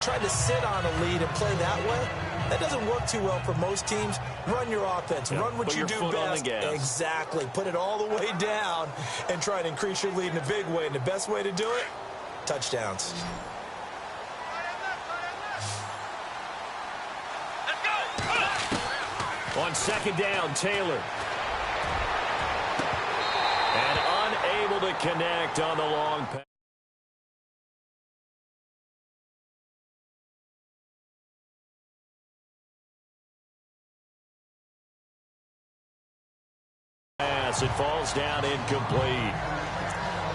Try to sit on a lead and play that way. That doesn't work too well for most teams. Run your offense. Run what you do best. Exactly. Put it all the way down and try to increase your lead in a big way. And the best way to do it, touchdowns. On second down, Taylor. And unable to connect on the long pass. It falls down incomplete.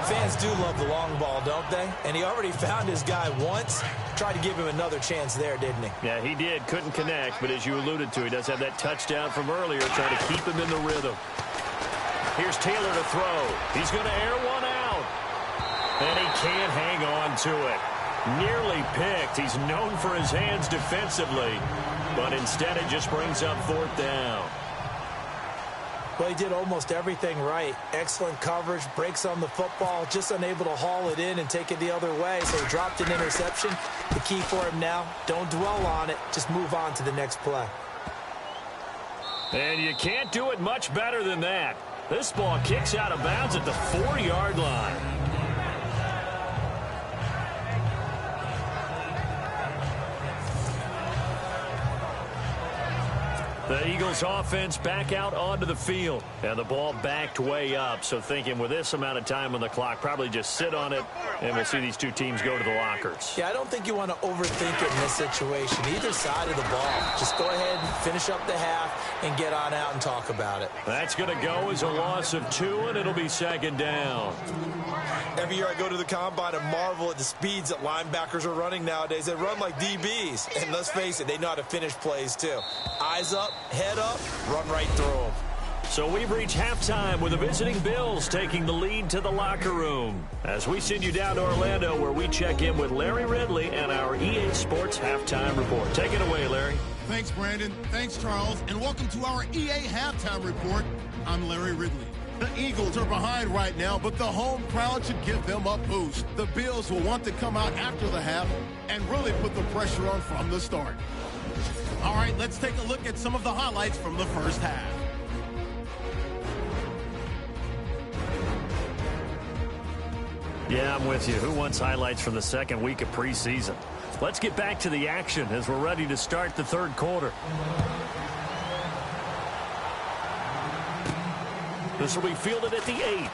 Fans do love the long ball, don't they? And he already found his guy once. Tried to give him another chance there, didn't he? Yeah, he did. Couldn't connect, but as you alluded to, he does have that touchdown from earlier, trying to keep him in the rhythm. Here's Taylor to throw. He's going to air one out. And he can't hang on to it. Nearly picked. He's known for his hands defensively, but instead it just brings up fourth down. Well, he did almost everything right. Excellent coverage, breaks on the football, just unable to haul it in and take it the other way. So he dropped an interception. The key for him now, don't dwell on it. Just move on to the next play. And you can't do it much better than that. This ball kicks out of bounds at the 4-yard line. The Eagles offense back out onto the field. And the ball backed way up. So thinking with this amount of time on the clock, probably just sit on it, and we'll see these two teams go to the lockers. Yeah, I don't think you want to overthink it in this situation. Either side of the ball. Just go ahead and finish up the half and get on out and talk about it. That's going to go as a loss of 2, and it'll be second down. Every year I go to the combine and marvel at the speeds that linebackers are running nowadays. They run like DBs. And let's face it, they know how to finish plays too. Eyes up, head up, run right through them. So we've reached halftime with the visiting Bills taking the lead to the locker room. As we send you down to Orlando, where we check in with Larry Ridley and our EA Sports Halftime Report. Take it away, Larry. Thanks, Brandon. Thanks, Charles. And welcome to our EA Halftime Report. I'm Larry Ridley. The Eagles are behind right now, but the home crowd should give them a boost. The Bills will want to come out after the half and really put the pressure on from the start. All right, let's take a look at some of the highlights from the first half. Yeah, I'm with you. Who wants highlights from the second week of preseason? Let's get back to the action as we're ready to start the third quarter. This will be fielded at the 8.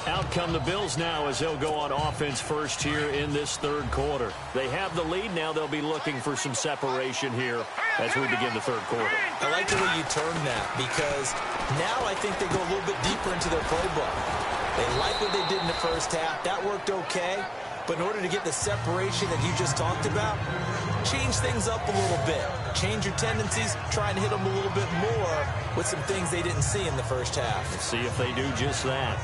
Out come the Bills now as they'll go on offense first here in this third quarter. They have the lead. Now they'll be looking for some separation here as we begin the third quarter. I like the way you term that, because now I think they go a little bit deeper into their playbook. They like what they did in the first half. That worked okay. But in order to get the separation that you just talked about, change things up a little bit. Change your tendencies, try and hit them a little bit more with some things they didn't see in the first half. Let's see if they do just that.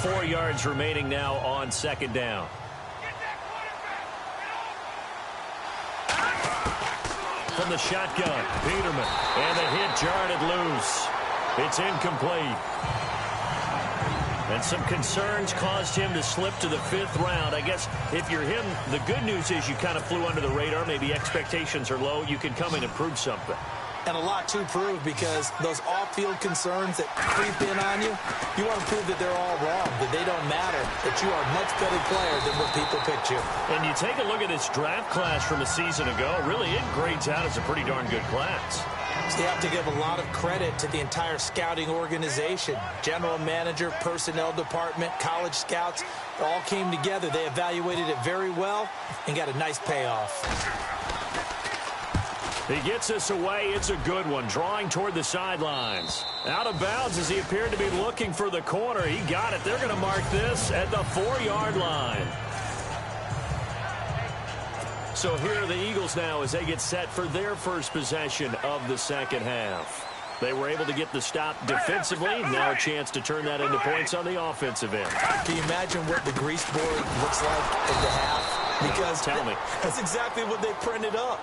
Four yards remaining now on second down. From the shotgun, Peterman, and the hit jarred loose. It's incomplete. And some concerns caused him to slip to the 5th round. I guess if you're him, the good news is you kind of flew under the radar. Maybe expectations are low. You can come in and prove something. And a lot to prove, because those off-field concerns that creep in on you, you want to prove that they're all wrong, that they don't matter, that you are a much better player than what people picked you. And you take a look at this draft class from a season ago, really it grades out as a pretty darn good class. So you have to give a lot of credit to the entire scouting organization. General manager, personnel department, college scouts, all came together. They evaluated it very well and got a nice payoff. He gets this away. It's a good one. Drawing toward the sidelines. Out of bounds as he appeared to be looking for the corner. He got it. They're going to mark this at the 4-yard line. So here are the Eagles now as they get set for their first possession of the second half. They were able to get the stop defensively. Now a chance to turn that into points on the offensive end. Can you imagine what the grease board looks like in the half? Because tell me. That's exactly what they printed up.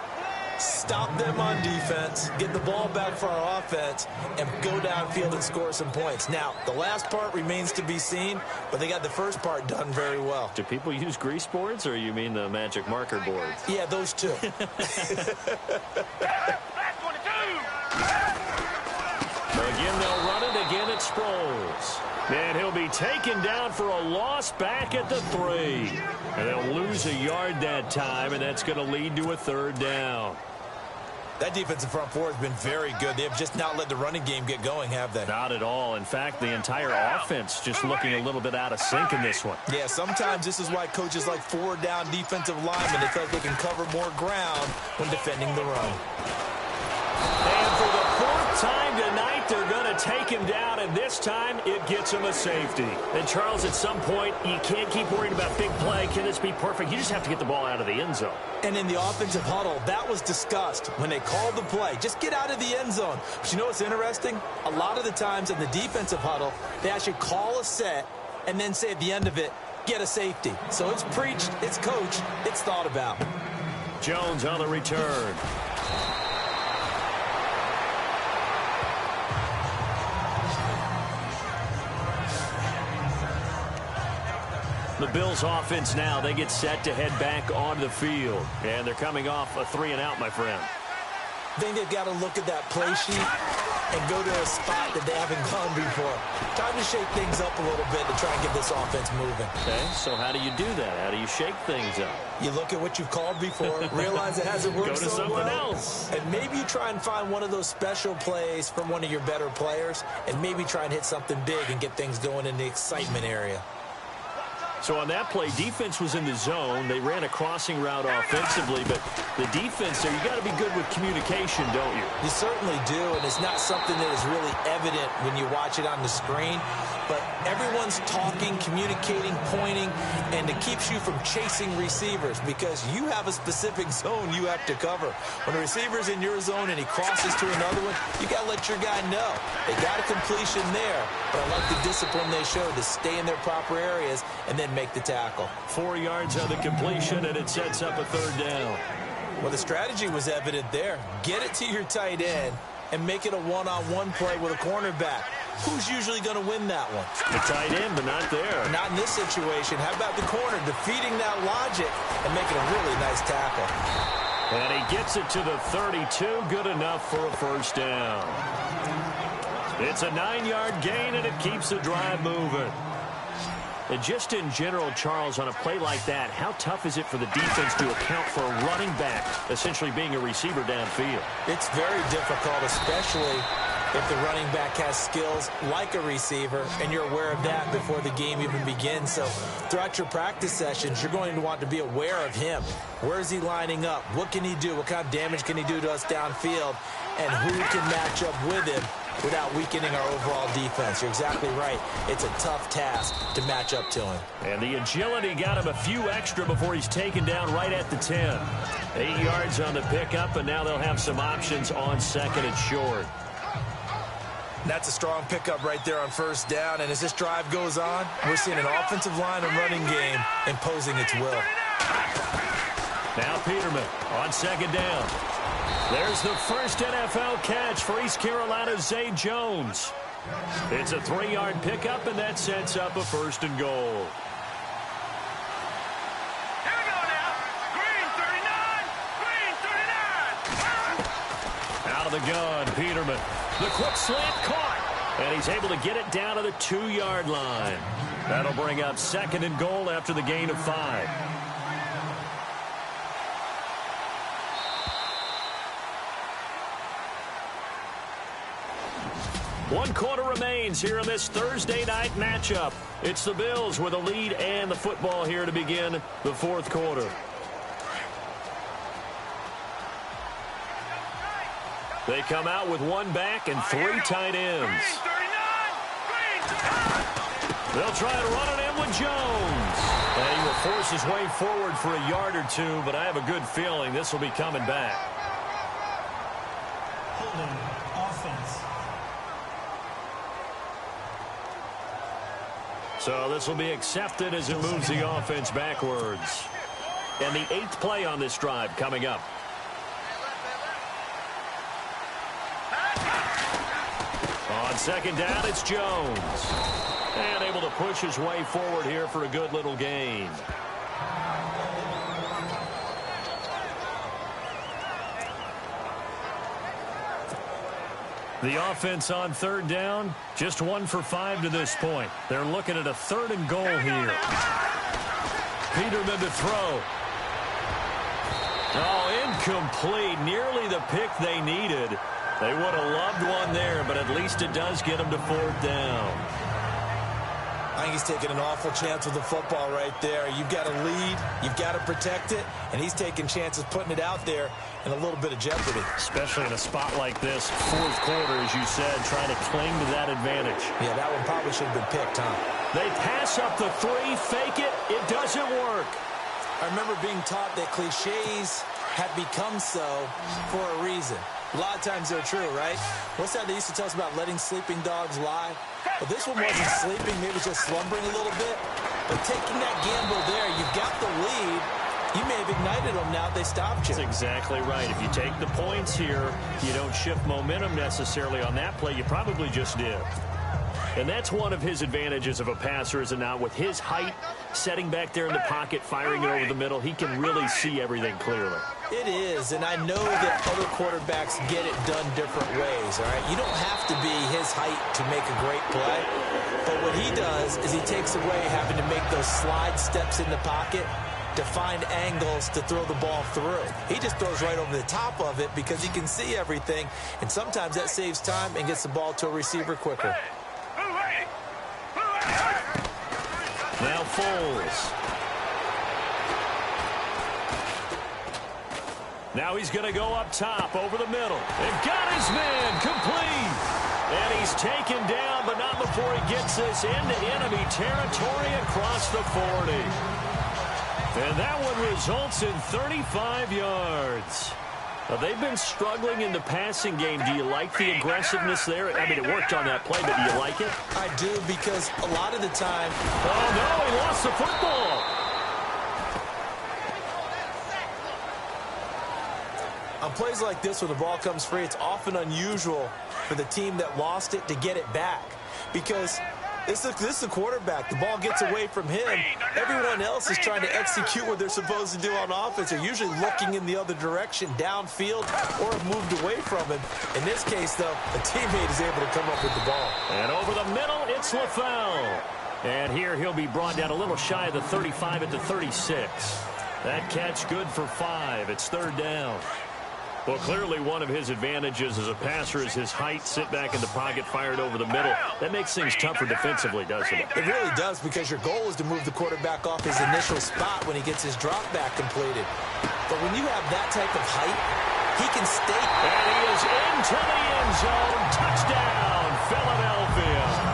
Stop them on defense, get the ball back for our offense, and go downfield and score some points. Now, the last part remains to be seen, but they got the first part done very well. Do people use grease boards, or you mean the magic marker boards? Yeah, those two. Again, they'll run it. Again, it's Sproles. And he'll be taken down for a loss back at the 3. And they'll lose a yard that time, and that's going to lead to a 3rd down. That defensive front four has been very good. They have just not let the running game get going, have they? Not at all. In fact, the entire offense just looking a little bit out of sync in this one. Yeah, sometimes this is why coaches like forward-down defensive linemen. They feel like they can cover more ground when defending the run. And for the 4th time tonight, they're going to take him down, and this time it gets him a safety. And, Charles, at some point, you can't keep worrying about big play. Can this be perfect? You just have to get the ball out of the end zone. And in the offensive huddle, that was discussed when they called the play. Just get out of the end zone. But you know what's interesting? A lot of the times in the defensive huddle, they actually call a set and then say at the end of it, get a safety. So it's preached, it's coached, it's thought about. Jones on the return. The Bills offense now, they get set to head back onto the field. And they're coming off a 3-and-out, my friend. I think they've got to look at that play sheet and go to a spot that they haven't gone before. Time to shake things up a little bit to try and get this offense moving. Okay, so how do you do that? How do you shake things up? You look at what you've called before, realize it hasn't worked so well. Go to something else. And maybe you try and find one of those special plays from one of your better players, and maybe try and hit something big and get things going in the excitement area. So on that play, defense was in the zone. They ran a crossing route offensively, but the defense there, you got to be good with communication, don't you? You certainly do, and it's not something that is really evident when you watch it on the screen. But everyone's talking, communicating, pointing, and it keeps you from chasing receivers because you have a specific zone you have to cover. When a receiver's in your zone and he crosses to another one, you got to let your guy know. They got a completion there, but I like the discipline they showed to stay in their proper areas and then make the tackle. 4 yards on the completion, and it sets up a 3rd down. Well, the strategy was evident there. Get it to your tight end and make it a one-on-one play with a cornerback. Who's usually going to win that one? The tight end, but not there. Not in this situation. How about the corner defeating that logic and making a really nice tackle? And he gets it to the 32. Good enough for a 1st down. It's a 9-yard gain, and it keeps the drive moving. And just in general, Charles, on a play like that, how tough is it for the defense to account for a running back essentially being a receiver downfield? It's very difficult, especially if the running back has skills like a receiver, and you're aware of that before the game even begins. So throughout your practice sessions, you're going to want to be aware of him. Where is he lining up? What can he do? What kind of damage can he do to us downfield? And who can match up with him without weakening our overall defense? You're exactly right. It's a tough task to match up to him. And the agility got him a few extra before he's taken down right at the 10. 8 yards on the pickup, and now they'll have some options on 2nd and short. That's a strong pickup right there on 1st down. And as this drive goes on, we're seeing an offensive line and running game imposing its will. Now Peterman on 2nd down. There's the first NFL catch for East Carolina's Zay Jones. It's a 3-yard pickup, and that sets up a 1st and goal. Here we go now. Green 39. Green 39. Out of the gun, Peterman. The quick slant caught, and he's able to get it down to the 2-yard line. That'll bring up 2nd and goal after the gain of 5. One quarter remains here in this Thursday night matchup. It's the Bills with a lead and the football here to begin the 4th quarter. They come out with 1 back and 3 tight ends. They'll try and run it in with Jones. And he will force his way forward for a yard or 2, but I have a good feeling this will be coming back. Holding offense. So this will be accepted as it moves the offense backwards. And the 8th play on this drive coming up. On second down, it's Jones. And able to push his way forward here for a good little gain. The offense on third down, just 1 for 5 to this point. They're looking at a 3rd and goal here. Peterman to throw. Oh, incomplete. Nearly the pick they needed. They would have loved one there, but at least it does get them to 4th down. I think he's taking an awful chance with the football right there. You've got to lead, you've got to protect it, and he's taking chances putting it out there in a little bit of jeopardy. Especially in a spot like this, 4th quarter, as you said, trying to cling to that advantage. Yeah, that one probably should have been picked, huh? They pass up the 3, fake it, it doesn't work. I remember being taught that cliches have become so for a reason. A lot of times they're true, right? What's that they used to tell us about letting sleeping dogs lie? Well, this one wasn't sleeping, maybe just slumbering a little bit. But taking that gamble there, you've got the lead. You may have ignited them now they stopped you. That's exactly right. If you take the points here, you don't shift momentum necessarily on that play. You probably just did. And that's one of his advantages of a passer, is it not? With his height, setting back there in the pocket, firing it over the middle, he can really see everything clearly. It is, and I know that other quarterbacks get it done different ways, all right? You don't have to be his height to make a great play, but what he does is he takes away having to make those slide steps in the pocket to find angles to throw the ball through. He just throws right over the top of it because he can see everything, and sometimes that saves time and gets the ball to a receiver quicker. Now Foles. Now he's going to go up top over the middle. And got his man complete. And he's taken down, but not before he gets this into enemy territory across the 40. And that one results in 35 yards. They've been struggling in the passing game. Do you like the aggressiveness there? I mean, it worked on that play, but do you like it? I do, because a lot of the time... Oh, no, he lost the football. On plays like this, when the ball comes free, it's often unusual for the team that lost it to get it back. Because this is the quarterback. The ball gets away from him. Everyone else is trying to execute what they're supposed to do on offense. They're usually looking in the other direction, downfield, or have moved away from him. In this case, though, a teammate is able to come up with the ball. And over the middle, it's LaFell. And here he'll be brought down a little shy of the 35 at the 36. That catch good for 5. It's 3rd down. Well, clearly one of his advantages as a passer is his height, sit back in the pocket, fired over the middle. That makes things tougher defensively, doesn't it? It really does, because your goal is to move the quarterback off his initial spot when he gets his drop back completed. But when you have that type of height, he can stay. And he is into the end zone. Touchdown, Philadelphia.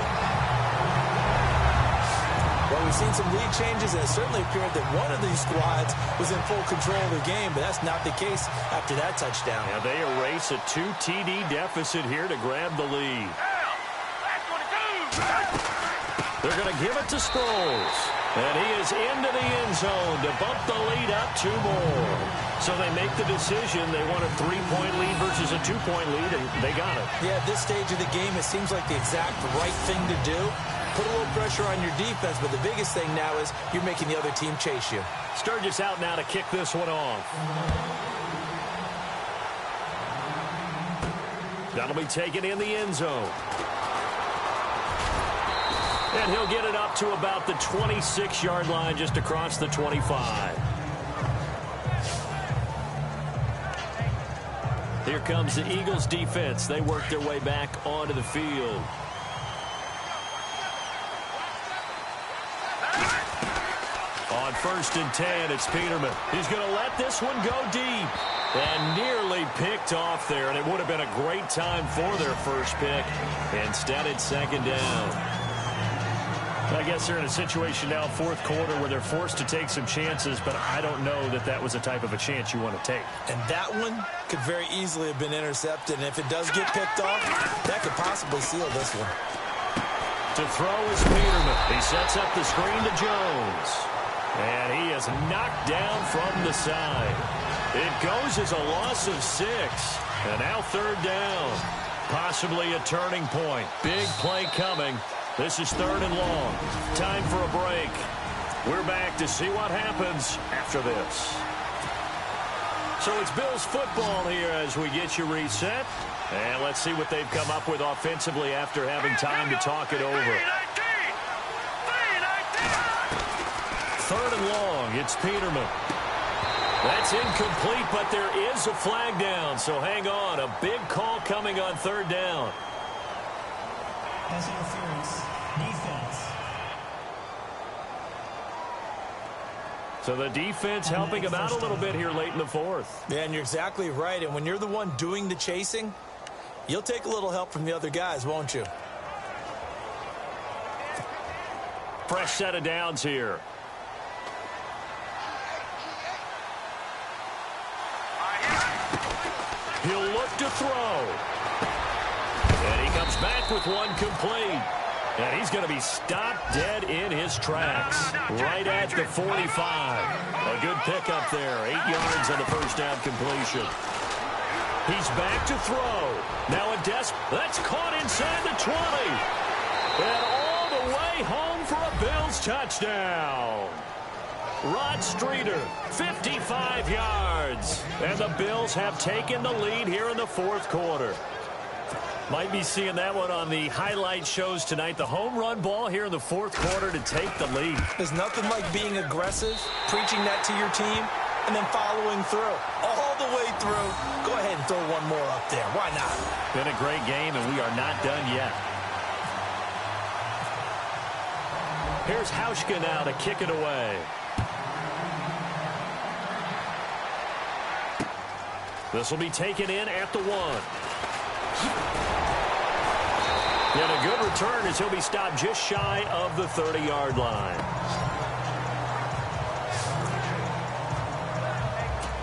Well, we've seen some lead changes, and it certainly appeared that one of these squads was in full control of the game, but that's not the case after that touchdown. Yeah, they erase a 2 TD deficit here to grab the lead. They're going to give it to Sproles. And he is into the end zone to bump the lead up 2 more. So they make the decision. They want a 3-point lead versus a 2-point lead, and they got it. Yeah, at this stage of the game, it seems like the exact right thing to do. Put a little pressure on your defense, but the biggest thing now is you're making the other team chase you. Sturgis out now to kick this one off. That'll be taken in the end zone. And he'll get it up to about the 26-yard line, just across the 25. Here comes the Eagles defense. They work their way back onto the field. On 1st and 10, it's Peterman. He's going to let this one go deep. And nearly picked off there, and it would have been a great time for their first pick. Instead, it's 2nd down. I guess they're in a situation now, 4th quarter, where they're forced to take some chances, but I don't know that that was the type of a chance you want to take. And that one could very easily have been intercepted, and if it does get picked off, that could possibly seal this one. To throw is Peterman. He sets up the screen to Jones. And he is knocked down from the side. It goes as a loss of 6. And now third down. Possibly a turning point. Big play coming. This is third and long. Time for a break. We're back to see what happens after this. So it's Bills football here as we get you reset. And let's see what they've come up with offensively after having time to talk it over. Third and long, it's Peterman. That's incomplete, but there is a flag down, so hang on. A big call coming on third down. Pass interference, defense. So the defense helping him out a little bit here late in the fourth. Yeah, and you're exactly right. And when you're the one doing the chasing, you'll take a little help from the other guys, won't you? Fresh set of downs here. He'll look to throw. And he comes back with one complete. And he's going to be stopped dead in his tracks. Right at the 45. A good pickup there. 8 yards on the first down completion. He's back to throw. Now a that's caught inside the 20. And all the way home for a Bills touchdown. Rod Streeter, 55 yards. And the Bills have taken the lead here in the fourth quarter. Might be seeing that one on the highlight shows tonight. The home run ball here in the fourth quarter to take the lead. There's nothing like being aggressive, preaching that to your team, and then following through. All the way through. Go ahead and throw one more up there. Why not? Been a great game, and we are not done yet. Here's Hauschka now to kick it away. This will be taken in at the 1. And a good return as he'll be stopped just shy of the 30-yard line.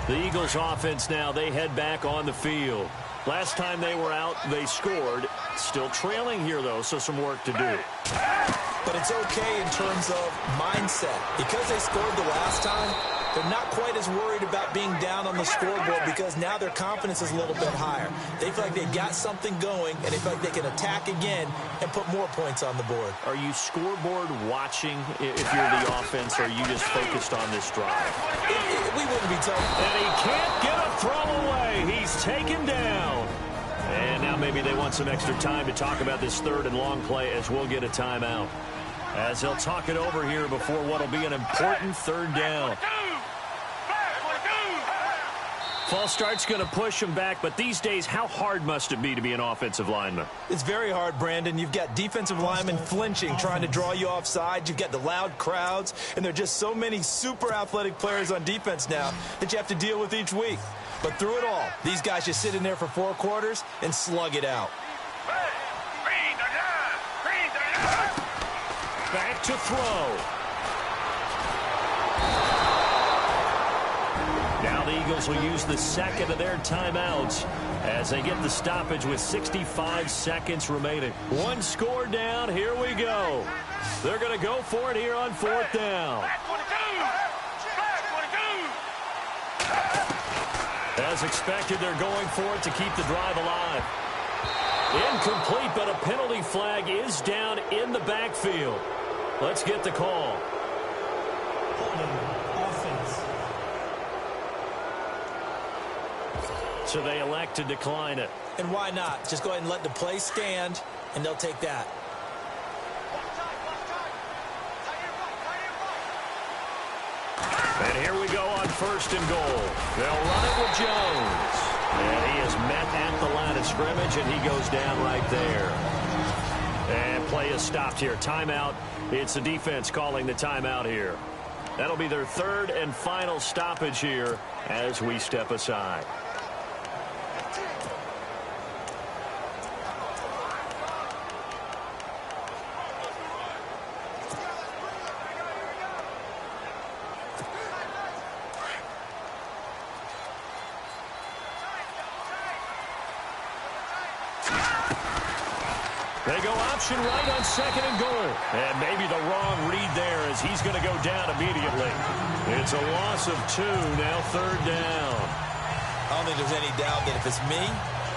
The Eagles offense now, they head back on the field. Last time they were out, they scored. Still trailing here, though, so some work to do. But it's okay in terms of mindset. Because they scored the last time, they're not quite as worried about being down on the scoreboard because now their confidence is a little bit higher. They feel like they've got something going, and they feel like they can attack again and put more points on the board. Are you scoreboard watching if you're the offense, or are you just focused on this drive? We wouldn't be telling. And he can't get a throw away. He's taken down. And now maybe they want some extra time to talk about this third and long play as we'll get a timeout. As they'll talk it over here before what will be an important third down. False start's going to push him back, but these days, how hard must it be to be an offensive lineman? It's very hard, Brandon. You've got defensive linemen flinching, trying to draw you offside. You've got the loud crowds, and there are just so many super athletic players on defense now that you have to deal with each week. But through it all, these guys just sit in there for 4 quarters and slug it out. Back to throw. Now the Eagles will use the second of their timeouts as they get the stoppage with 65 seconds remaining. One score down. Here we go. They're going to go for it here on fourth down. As expected, they're going for it to keep the drive alive. Incomplete, but a penalty flag is down in the backfield. Let's get the call. Offense. So they elect to decline it. And why not? Just go ahead and let the play stand, and they'll take that. And here we go on first and goal. They'll run it with Jones. And he is met at the line of scrimmage, and he goes down right there. And play is stopped here. Timeout. It's the defense calling the timeout here. That'll be their third and final stoppage here as we step aside. They go option right on 2nd and goal. And maybe the wrong read there as he's going to go down immediately. It's a loss of 2, now 3rd down. I don't think there's any doubt that if it's me,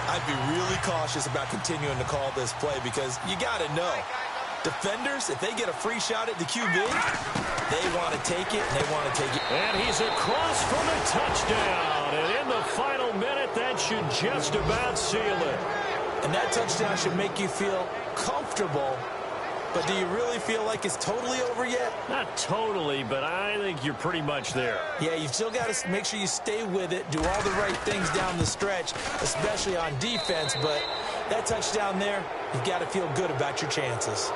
I'd be really cautious about continuing to call this play because you got to know. Defenders, if they get a free shot at the QB, they want to take it, and they want to take it. And he's across for the touchdown. And in the final minute, that should just about seal it. And that touchdown should make you feel comfortable. But do you really feel like it's totally over yet? Not totally, but I think you're pretty much there. Yeah, you've still got to make sure you stay with it, do all the right things down the stretch, especially on defense. But that touchdown there, you've got to feel good about your chances.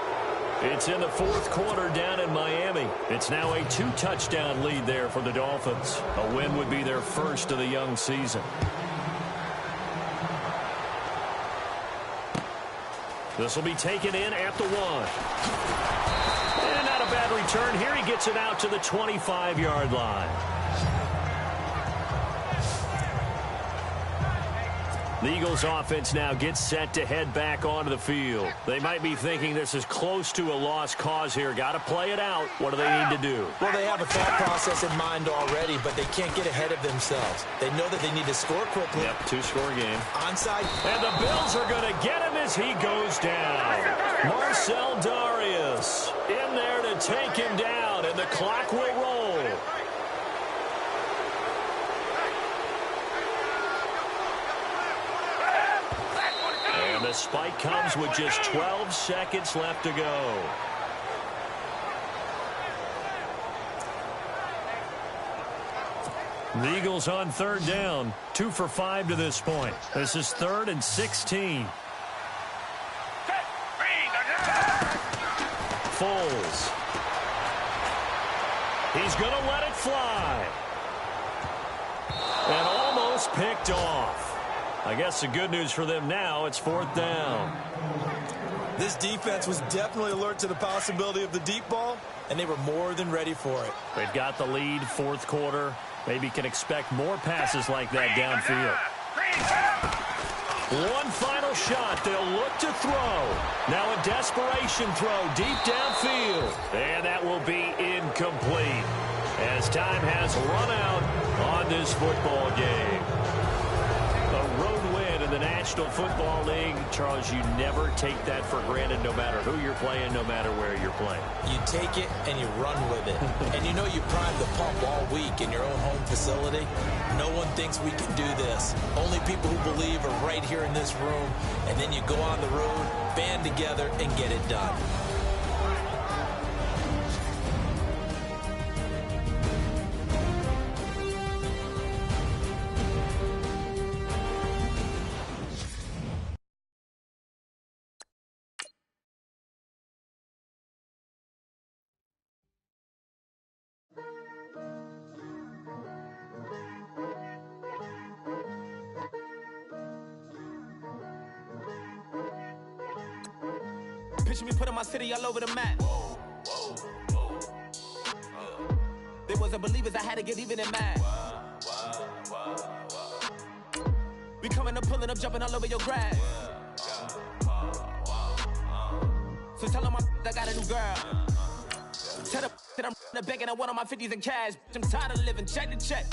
It's in the 4th quarter down in Miami. It's now a 2-touchdown lead there for the Dolphins. A win would be their first of the young season. This will be taken in at the 1. And not a bad return. Here he gets it out to the 25-yard line. The Eagles offense now gets set to head back onto the field. They might be thinking this is close to a lost cause here. Got to play it out. What do they need to do? Well, they have a thought process in mind already, but they can't get ahead of themselves. They know that they need to score quickly. Yep, 2-score game. Onside. And the Bills are going to get him as he goes down. Marcel Darius in there to take him down, and the clock will roll. The spike comes with just 12 seconds left to go. The Eagles on 3rd down. 2 for 5 to this point. This is 3rd and 16. Foles. He's going to let it fly. And almost picked off. I guess the good news for them now, it's 4th down. This defense was definitely alert to the possibility of the deep ball, and they were more than ready for it. They've got the lead, 4th quarter. Maybe can expect more passes like that downfield. One final shot. They'll look to throw. Now a desperation throw deep downfield. And that will be incomplete as time has run out on this football game. A road win in the National Football League. Charles, you never take that for granted no matter who you're playing, no matter where you're playing. You take it and you run with it. And you know you prime the pump all week in your own home facility. No one thinks we can do this. Only people who believe are right here in this room. And then you go on the road, band together, and get it done. Picture me putting my city all over the map. They wasn't believers, I had to get even in mad. We coming up, pulling up, jumping all over your grass. So tell them I got a new girl. Tell them that I'm the back and I want on my 50s in cash. I'm tired of living check to check.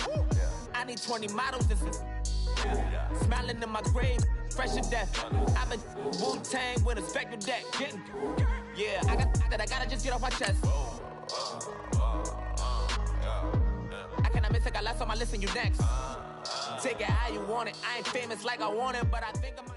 I need 20 models, this is smiling in my grave, fresh to death. I've been Wu-Tang with a spectral deck. Getting, yeah, I gotta just get off my chest. I cannot miss it, got last on my list and you next. Take it how you want it. I ain't famous like I want it, but I think I might.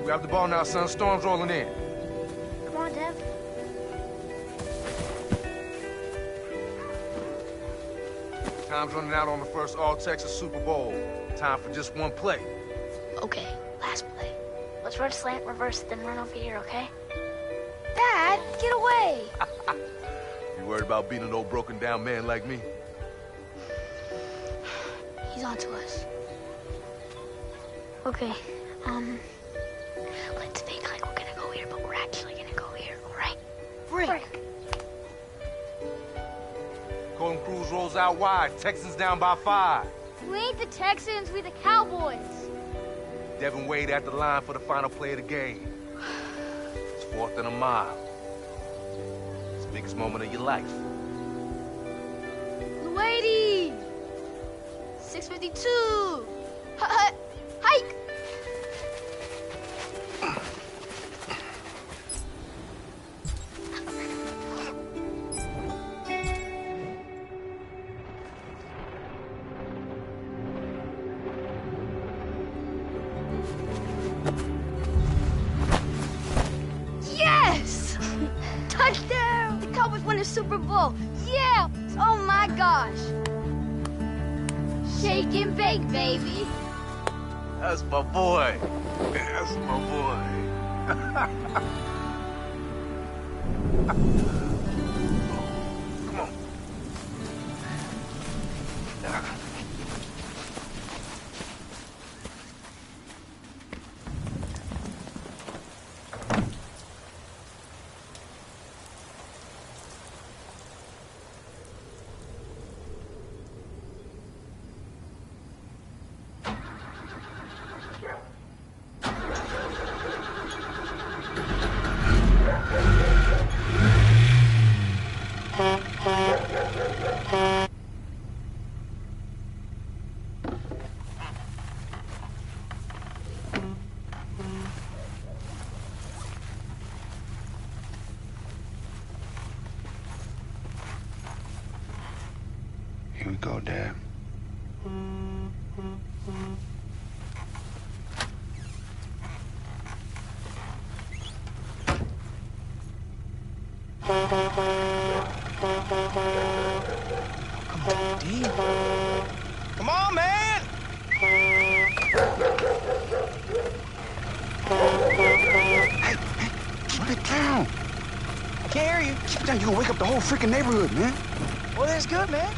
Grab the ball now, son. Storm's rolling in. Come on, Dev. Time's running out on the first All-Texas Super Bowl. Time for just one play. Okay, last play. Let's run slant, reverse, then run over here, okay? Dad, get away! You worried about being an old broken-down man like me? He's on to us. Okay, let's think like we're gonna go here, but we're actually gonna go here, alright? Break! Colton Cruz rolls out wide. Texans down by 5. We ain't the Texans, we the Cowboys. Devin Wade at the line for the final play of the game. It's 4th and a mile. It's the biggest moment of your life. Wady! 6:52. Hike! Yes! Touchdown! The Cowboys won the Super Bowl. Yeah! Oh my gosh! Shake and bake, baby. That's my boy. That's my boy. Come on. Here we go, Dad. Come on, man! Hey, keep it down. I can't hear you. Keep it down. You're gonna wake up the whole freaking neighborhood, man. Well, that's good, man.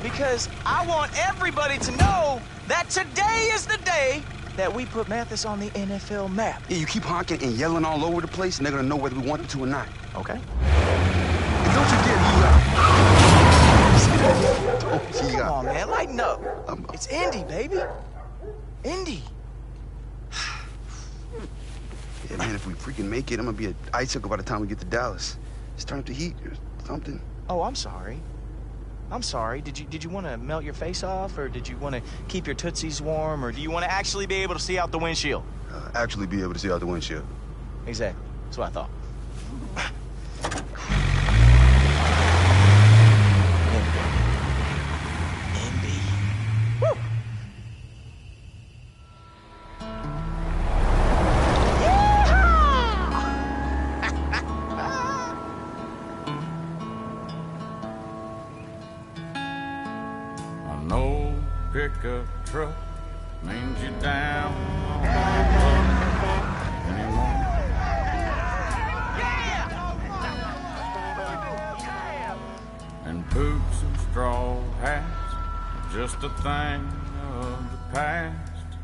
Because I want everybody to know that today is the day that we put Mathis on the NFL map. Yeah, you keep honking and yelling all over the place, and they're gonna know whether we want them to or not. Okay. And don't you dare you out. Don't you Come on, man. Lighten up. Um, It's Indy, baby. Indy. Yeah, man, if we freaking make it, I'm gonna be an icicle by the time we get to Dallas. Just turn up the heat or something. Oh, I'm sorry. I'm sorry. Did you want to melt your face off, or did you want to keep your tootsies warm, or do you want to actually be able to see out the windshield? Actually be able to see out the windshield. Exactly. That's what I thought. Indy. Woo! No pickup truck means you down on the luck anymore. And boots and straw hats are just a thing of the past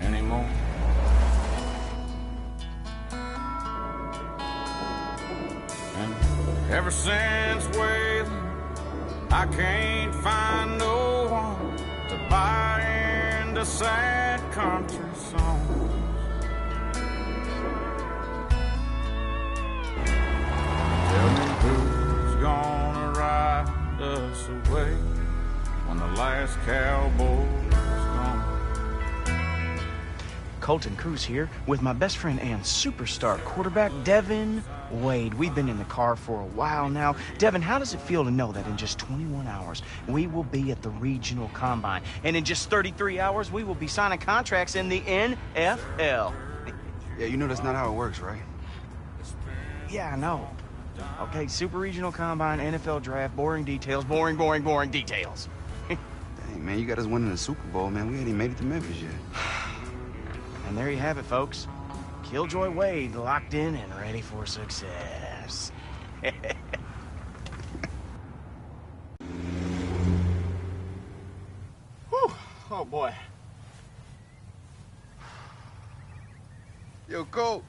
anymore. And ever since Wayland, I can't find no one to buy into sad country songs. Tell me who's gonna ride us away when the last cowboy's gone. Colton Cruz here with my best friend and superstar quarterback, Devin Wade. We've been in the car for a while now. Devin, how does it feel to know that in just 21 hours, we will be at the regional combine, and in just 33 hours, we will be signing contracts in the NFL? Yeah, you know that's not how it works, right? Yeah, I know. Okay, Super Regional Combine, NFL Draft, boring details, boring details. Dang, man, you got us winning the Super Bowl, man. We ain't even made it to Memphis yet. And there you have it, folks. Killjoy Wade locked in and ready for success. Whew. Oh, boy. Yo, Cole.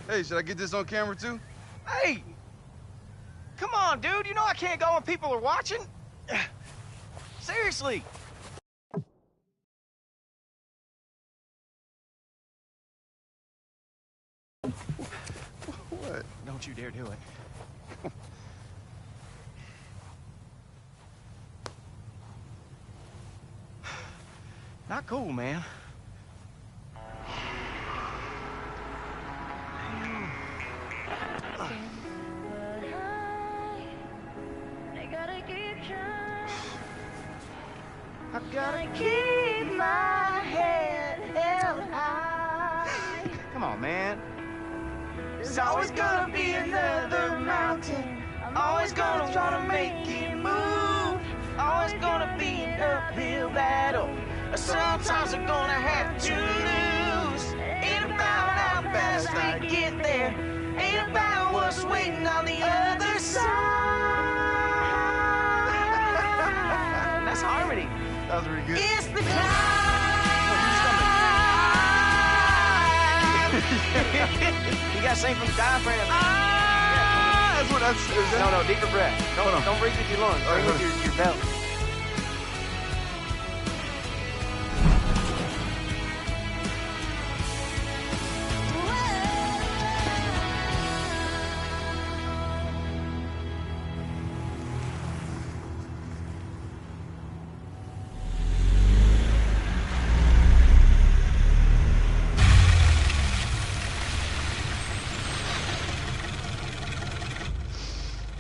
Hey, should I get this on camera, too? Hey! Come on, dude. You know I can't go when people are watching. Seriously. What? Don't you dare do it. Not cool, man. I gotta keep my head held high. Come on, man. There's always gonna be another mountain. I'm always gonna wanna make it move. Always gonna be an uphill battle. Sometimes I'm gonna have to lose. Ain't about how fast I get there. Ain't about what's waiting on the other side. That's harmony. That was really good. It's the climb. You gotta sing from the diaphragm. That's what that's. No, deeper breath. Don't breathe with your lungs. Breathe with your belly.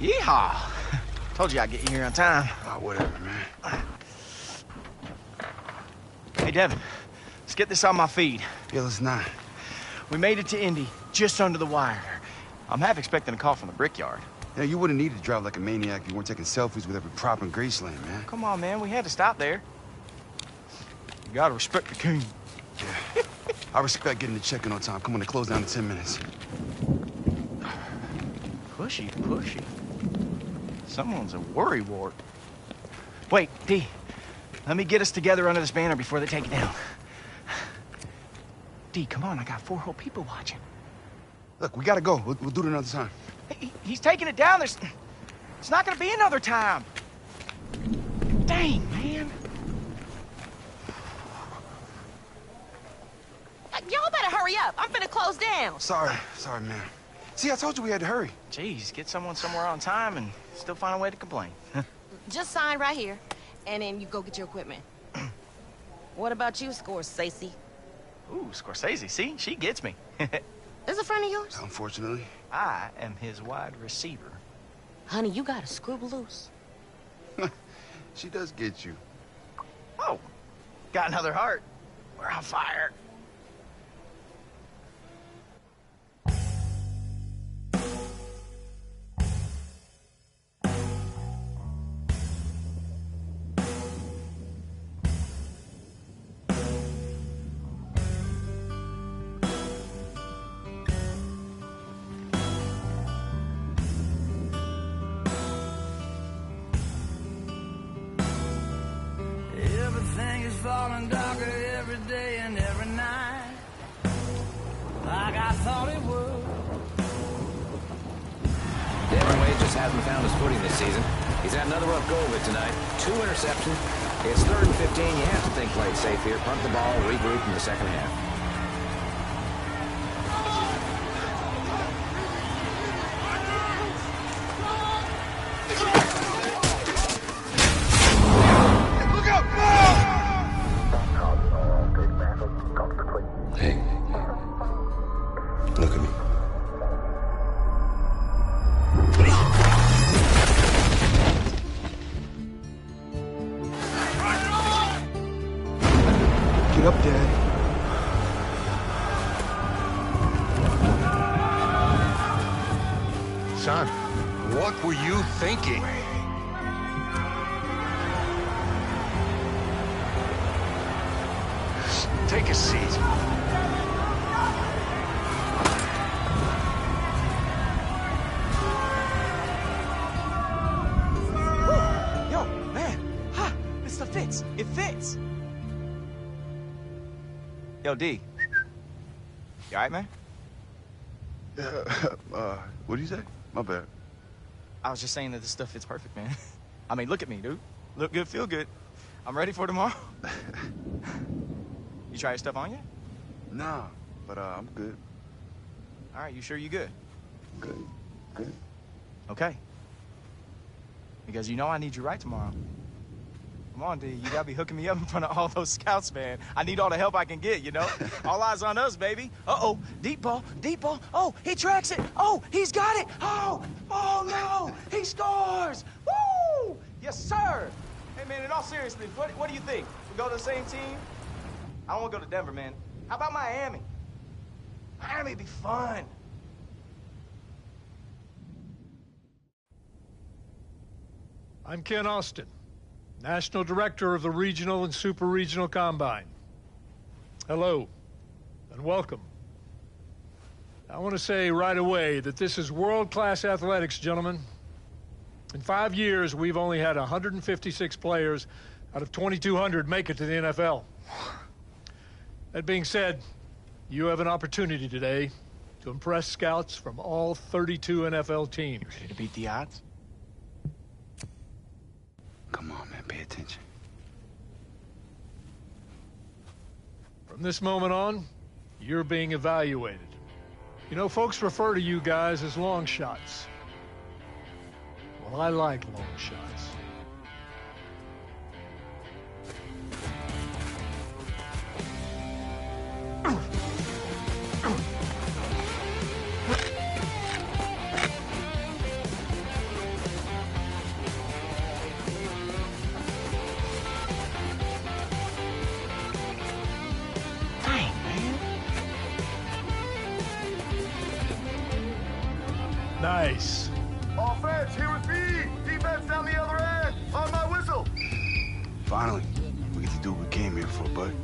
Yeehaw! Told you I'd get you here on time. Oh, whatever, man. Hey, Devin, let's get this on my feed. Yeah, let's not. We made it to Indy, just under the wire. I'm half expecting a call from the Brickyard. Yeah, you wouldn't need to drive like a maniac if you weren't taking selfies with every prop in Graceland, man. Come on, man, we had to stop there. You gotta respect the king. Yeah. I respect getting the check-in on time. Come on, they close down in 10 minutes. Pushy. Someone's a worrywart. Wait, D. Let me get us together under this banner before they take it down. D, come on, I got 4 whole people watching. Look, we gotta go. We'll do it another time. He's taking it down. It's not gonna be another time. Dang, man. Y'all better hurry up. I'm finna close down. Sorry, man. See, I told you we had to hurry. Jeez, get someone somewhere on time and still find a way to complain. Just sign right here, and then you go get your equipment. What about you, Scorsese? Ooh, Scorsese. See? She gets me. Is a friend of yours? Unfortunately. I am his wide receiver. Honey, you got a screw loose. She does get you. Oh, got another heart. We're on fire. Falling darker every day and every night, like I thought it would. Devin Wade just hasn't found his footing this season. He's had another rough go of it tonight. 2 interceptions. It's 3rd and 15. You have to think play it safe here. Punt the ball, regroup in the second half. Get up, Dad. son. What were you thinking? Take a seat. Yo, man. Ha! This stuff fits. It fits. Yo, D. You all right, man? What do you say? My bad. I was just saying that this stuff fits perfect, man. I mean, look at me, dude. Look good, feel good. I'm ready for tomorrow. You try your stuff on yet? Nah, but I'm good. All right, you sure you good? Good. Good. Okay. Because you know I need you right tomorrow. Come on, D. You gotta be hooking me up in front of all those scouts, man. I need all the help I can get, you know? All eyes on us, baby. Uh-oh. Deep ball. Deep ball. Oh, he tracks it. Oh, he's got it. Oh, no. He scores. Woo! Yes, sir. Hey, man, in all seriousness, what do you think? We go to the same team? I don't want to go to Denver, man. How about Miami? Miami'd be fun. I'm Ken Austin, National Director of the Regional and Super Regional Combine. Hello, and welcome. I want to say right away that this is world-class athletics, gentlemen. In 5 years, we've only had 156 players out of 2,200 make it to the NFL. That being said, you have an opportunity today to impress scouts from all 32 NFL teams. You ready to beat the odds? Come on, man, pay attention. From this moment on, you're being evaluated. You know, folks refer to you guys as long shots. Well, I like long shots. Nice. Offense, here with me. Defense down the other end. On my whistle. Finally, we get to do what we came here for, bud.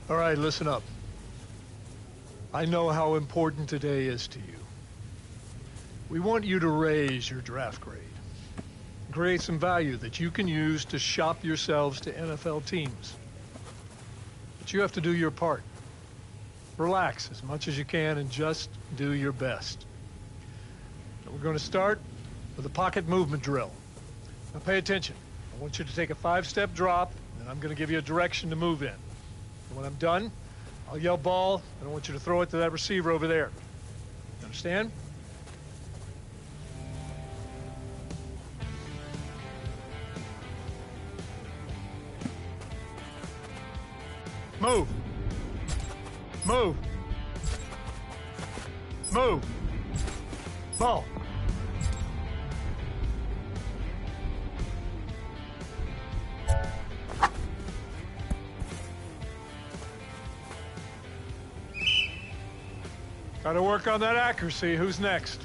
All right, listen up. I know how important today is to you. We want you to raise your draft grade. Create some value that you can use to shop yourselves to NFL teams. But you have to do your part. Relax as much as you can and just do your best. So we're going to start with a pocket movement drill. Now pay attention. I want you to take a 5-step drop, and I'm going to give you a direction to move in. And when I'm done, I'll yell ball, and I want you to throw it to that receiver over there. You understand? Move. Move. Move. Ball. Gotta work on that accuracy. Who's next?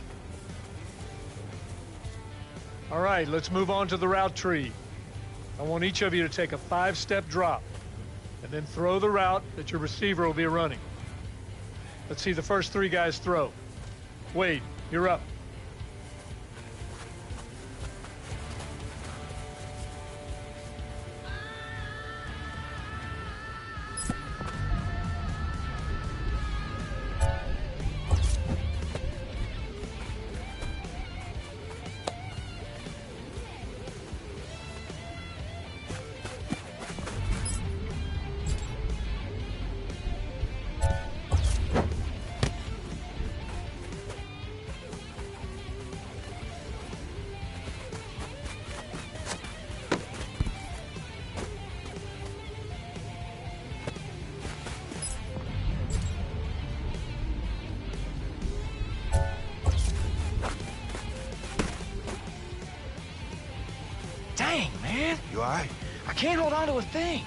All right, let's move on to the route tree. I want each of you to take a 5-step drop and then throw the route that your receiver will be running. Let's see the first 3 guys throw. Wade, you're up. Dang, man. You all right? I can't hold on to a thing.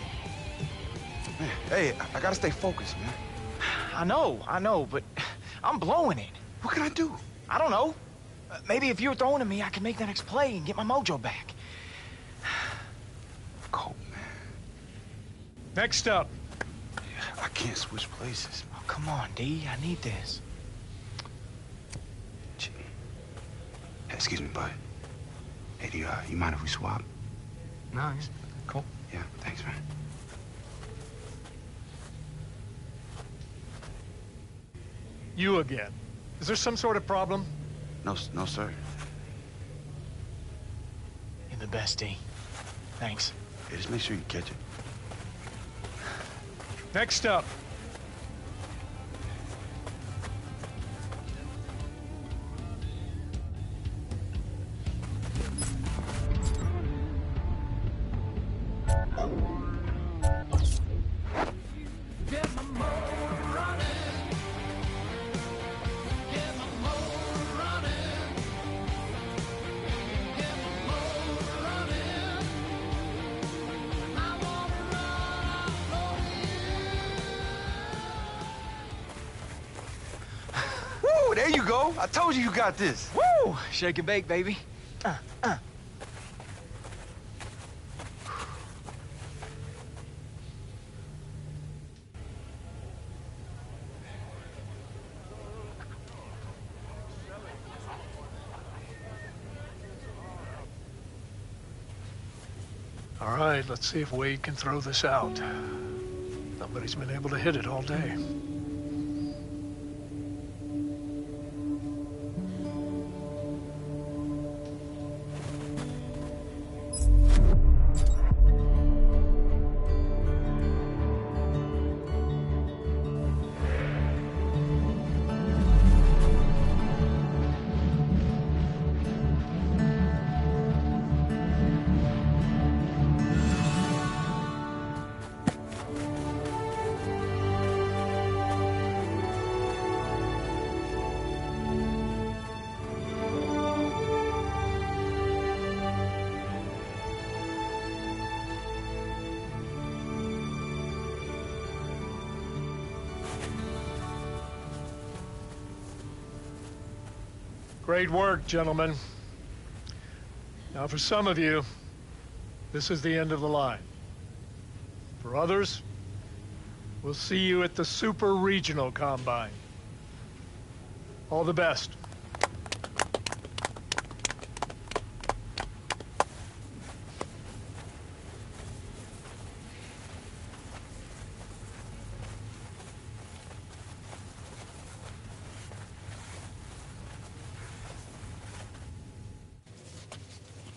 Man, hey, I gotta stay focused, man. I know, but I'm blowing it. What can I do? I don't know. Maybe if you were throwing to me, I could make the next play and get my mojo back. Colt, man. Next up. I can't switch places. Oh, come on, D. I need this. Hey, excuse me, bud. Hey, do you mind if we swap? No, cool. Yeah, thanks, man. You again. Is there some sort of problem? No, sir. You're the best, D. Thanks. Hey, just make sure you catch it. Next up. There you go. I told you got this. Woo! Shake and bake, baby. All right, let's see if Wade can throw this out. Nobody's been able to hit it all day. Great work, gentlemen. Now, for some of you, this is the end of the line. For others, we'll see you at the Super Regional Combine. All the best.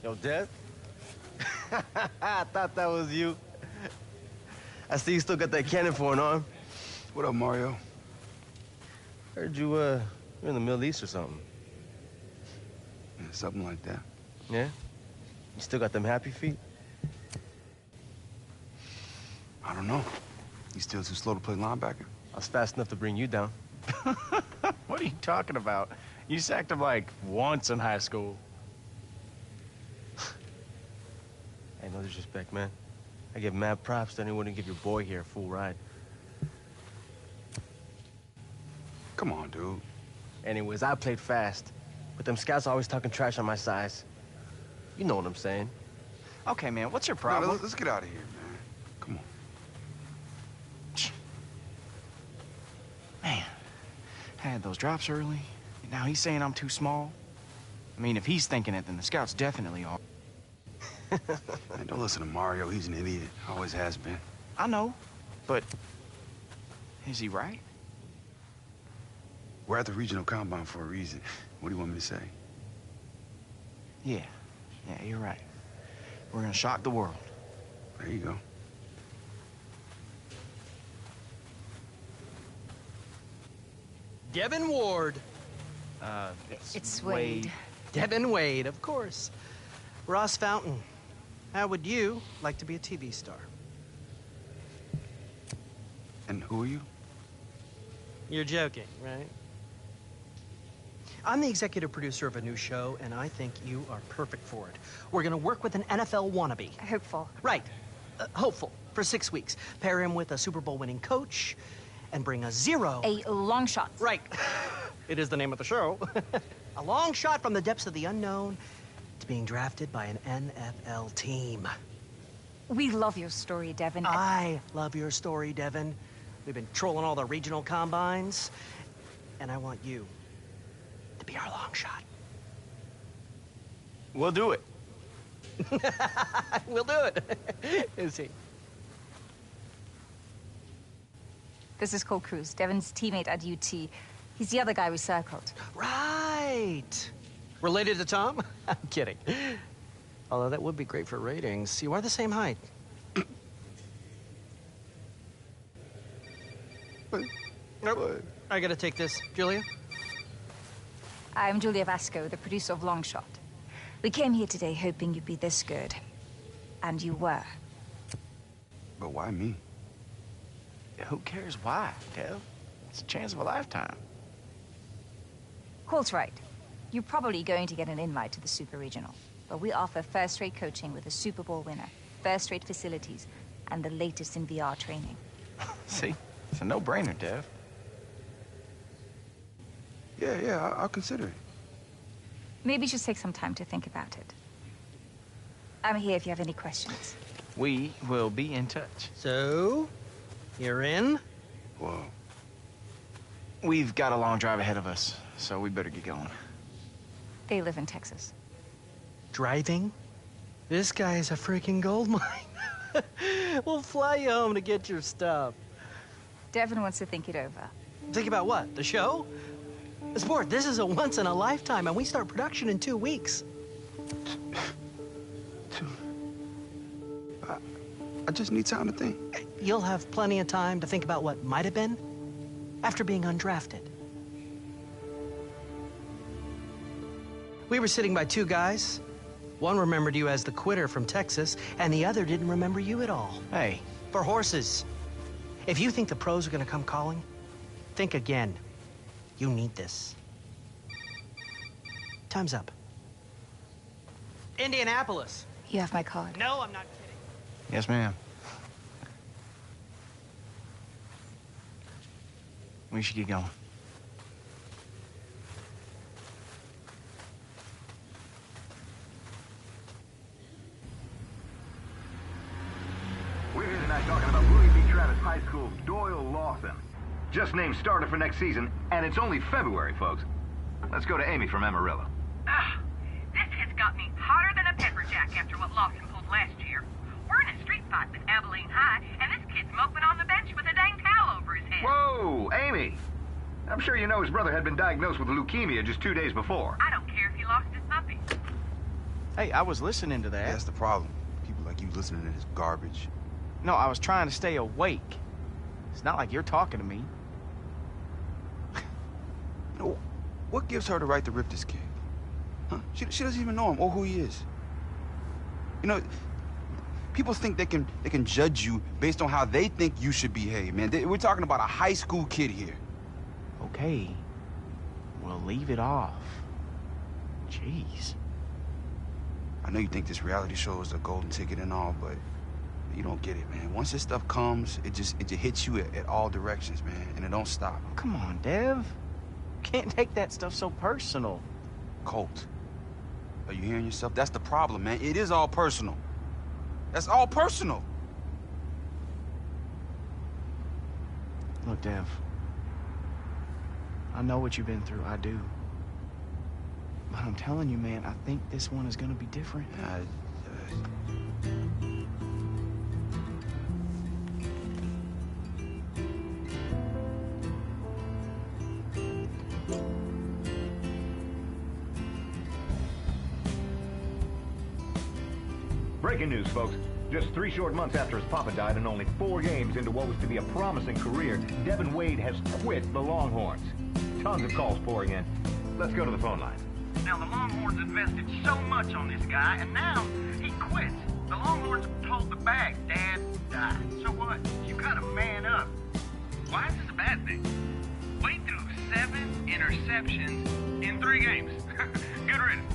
Yo, Dad? I thought that was you. I see you still got that cannon for an arm. What up, Mario? Heard you're in the Middle East or something. Yeah, something like that. Yeah? You still got them happy feet? I don't know. You still too slow to play linebacker? I was fast enough to bring you down. What are you talking about? You sacked him like once in high school. Hey, no disrespect, man. I give mad props to anyone who give your boy here a full ride. Come on, dude. Anyways, I played fast. But them scouts are always talking trash on my size. You know what I'm saying. Okay, man, what's your problem? No, let's get out of here, man. Come on. Man, I had those drops early. And now he's saying I'm too small. I mean, if he's thinking it, then the scouts definitely are. Man, don't listen to Mario. He's an idiot. Always has been. I know, but is he right? We're at the regional combine for a reason. What do you want me to say? Yeah, you're right. We're gonna shock the world. There you go. Devin Ward. It's Wade. Devin Wade, of course. Ross Fountain. How would you like to be a TV star? And who are you? You're joking, right? I'm the executive producer of a new show, and I think you are perfect for it. We're going to work with an NFL wannabe. Hopeful. Right. Hopeful. For 6 weeks. Pair him with a Super Bowl winning coach, and bring a 0. A long shot. Right. It is the name of the show. A long shot from the depths of the unknown to being drafted by an NFL team. We love your story, Devin. I love your story, Devin. We've been trolling all the regional combines, and I want you to be our long shot. We'll do it. We'll do it. Is he? This is Cole Cruz, Devin's teammate at UT. He's the other guy we circled. Right. Related to Tom? I'm kidding. Although that would be great for ratings. You are the same height. Nope. I gotta take this. Julia? I'm Julia Vasco, the producer of Long Shot. We came here today hoping you'd be this good. And you were. But why me? Yeah, who cares why, Dev? It's a chance of a lifetime. Cole's right. You're probably going to get an invite to the Super Regional. But we offer first-rate coaching with a Super Bowl winner, first-rate facilities, and the latest in VR training. See? It's a no-brainer, Dev. Yeah, I'll consider it. Maybe just take some time to think about it. I'm here if you have any questions. We will be in touch. So, you're in? Whoa. We've got a long drive ahead of us, so we better get going. They live in Texas. Driving? This guy is a freaking gold mine. We'll fly you home to get your stuff. Devin wants to think it over. Think about what? The show? Sport, this is a once-in-a-lifetime, and we start production in 2 weeks. I just need time to think. You'll have plenty of time to think about what might have been after being undrafted. We were sitting by 2 guys. One remembered you as the quitter from Texas, and the other didn't remember you at all. Hey. For horses. If you think the pros are gonna come calling, think again. You need this. Time's up. Indianapolis. You have my card. No, I'm not kidding. Yes, ma'am. We should get going. We're here tonight talking about Louis B. Travis High School's Doyle Lawson. Just named starter for next season, and it's only February, folks. Let's go to Amy from Amarillo. This has got me hotter than a pepper jack after what Lawson pulled last year. We're in a street fight with Abilene High, and this kid's moping on the bench with a dang towel over his head. Whoa, Amy! I'm sure you know his brother had been diagnosed with leukemia just 2 days before. I don't care if he lost his puppy. Hey, I was listening to that. Yeah, that's the problem. People like you listening to this garbage. No, I was trying to stay awake. It's not like you're talking to me. What gives her the right to rip this kid? Huh? She doesn't even know him or who he is. You know, people think they can judge you based on how they think you should behave, man. We're talking about a high school kid here. Okay. Well, leave it off. Jeez. I know you think this reality show is a golden ticket and all, but you don't get it, man. Once this stuff comes, it just hits you at all directions, man, and it don't stop. Come on, Dev. Can't take that stuff so personal. Colt, are you hearing yourself? That's the problem, man. It is all personal. That's all personal. Look, Dev. I know what you've been through. I do. But I'm telling you, man, I think this one is gonna be different. Breaking news, folks. Just 3 short months after his papa died and only 4 games into what was to be a promising career, Devin Wade has quit the Longhorns. Tons of calls pouring in. Let's go to the phone line. Now, the Longhorns invested so much on this guy, and now he quits. The Longhorns told the bag, Dad died. So what? You gotta man up. Why is this a bad thing? Wade threw 7 interceptions in 3 games. Good riddance.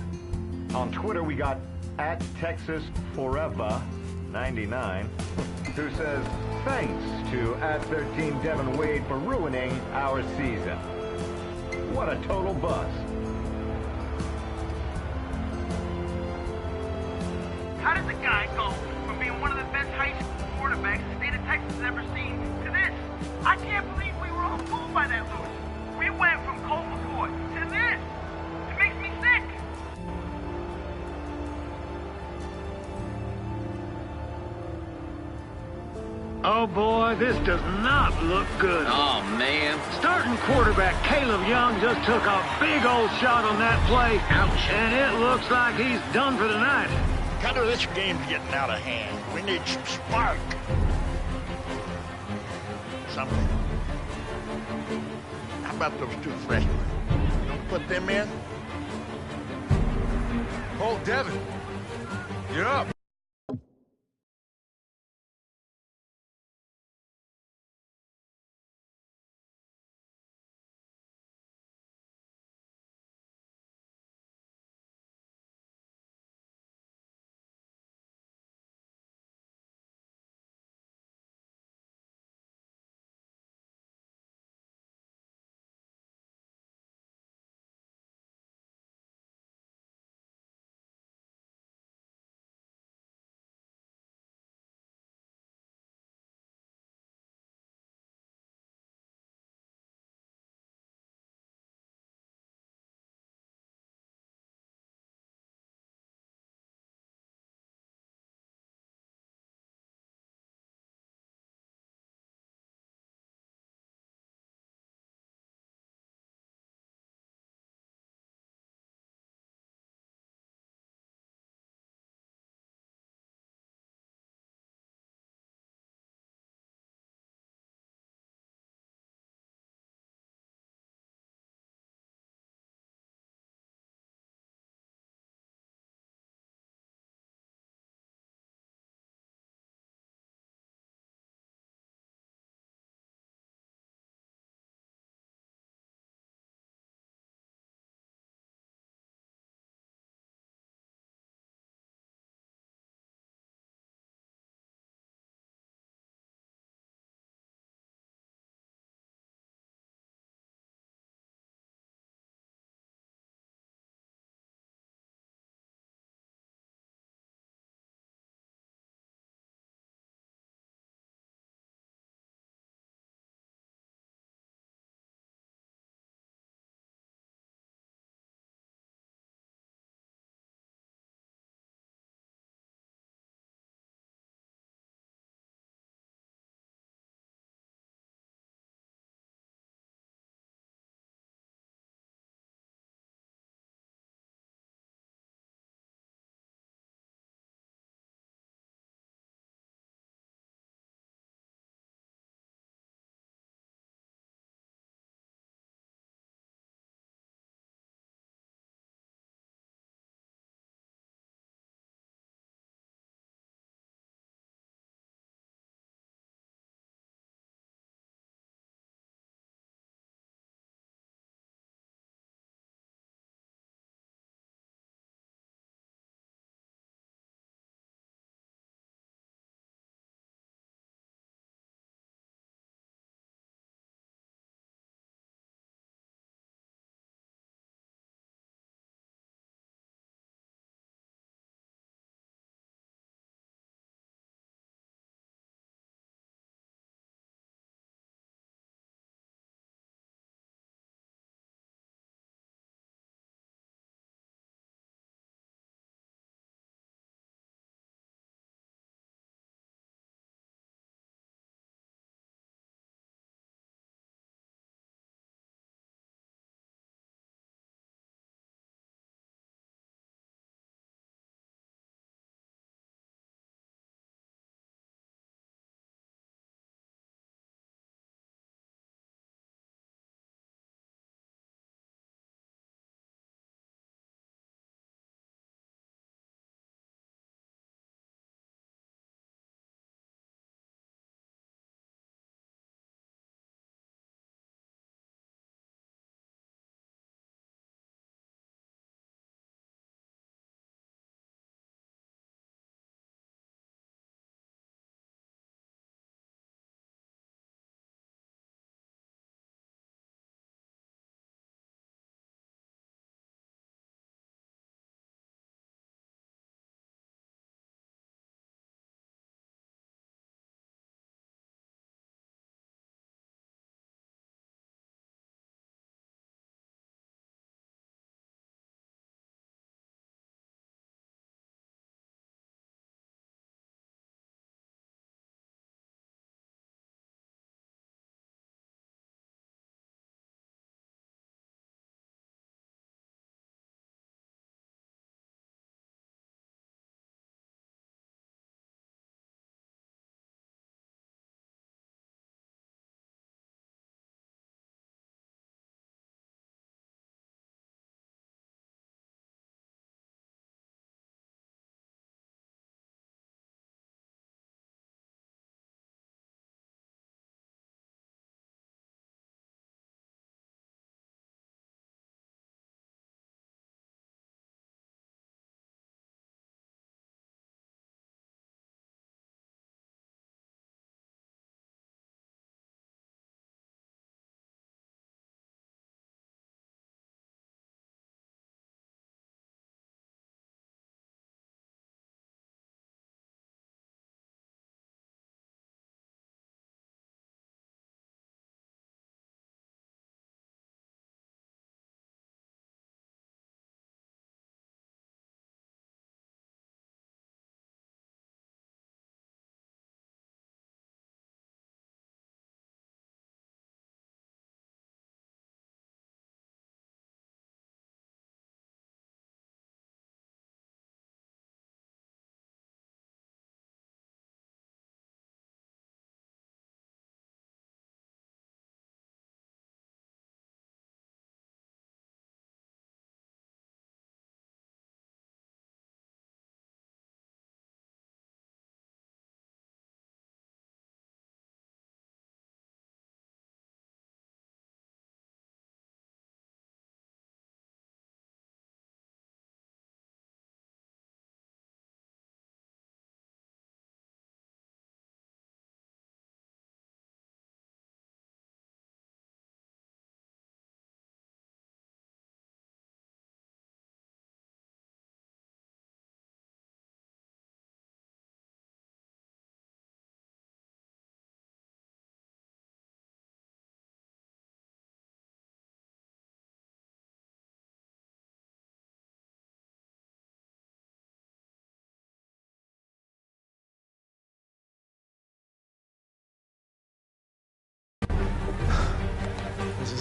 On Twitter, we got @TexasForever99. who says, thanks to @13 Devin Wade for ruining our season. What a total bust. How does a guy go from being one of the best high school quarterbacks the state of Texas has ever seen to this? I can't believe we were all fooled by that, Louis. We went from Colt McCoy to this. It makes me sick. Oh boy, this does not look good. Oh, man. Starting quarterback Caleb Young just took a big old shot on that play. Ouch. And it looks like he's done for the night. Kind of this game's getting out of hand. We need some spark. Something. How about those two freshmen? Don't put them in? Oh, Devin, you're up.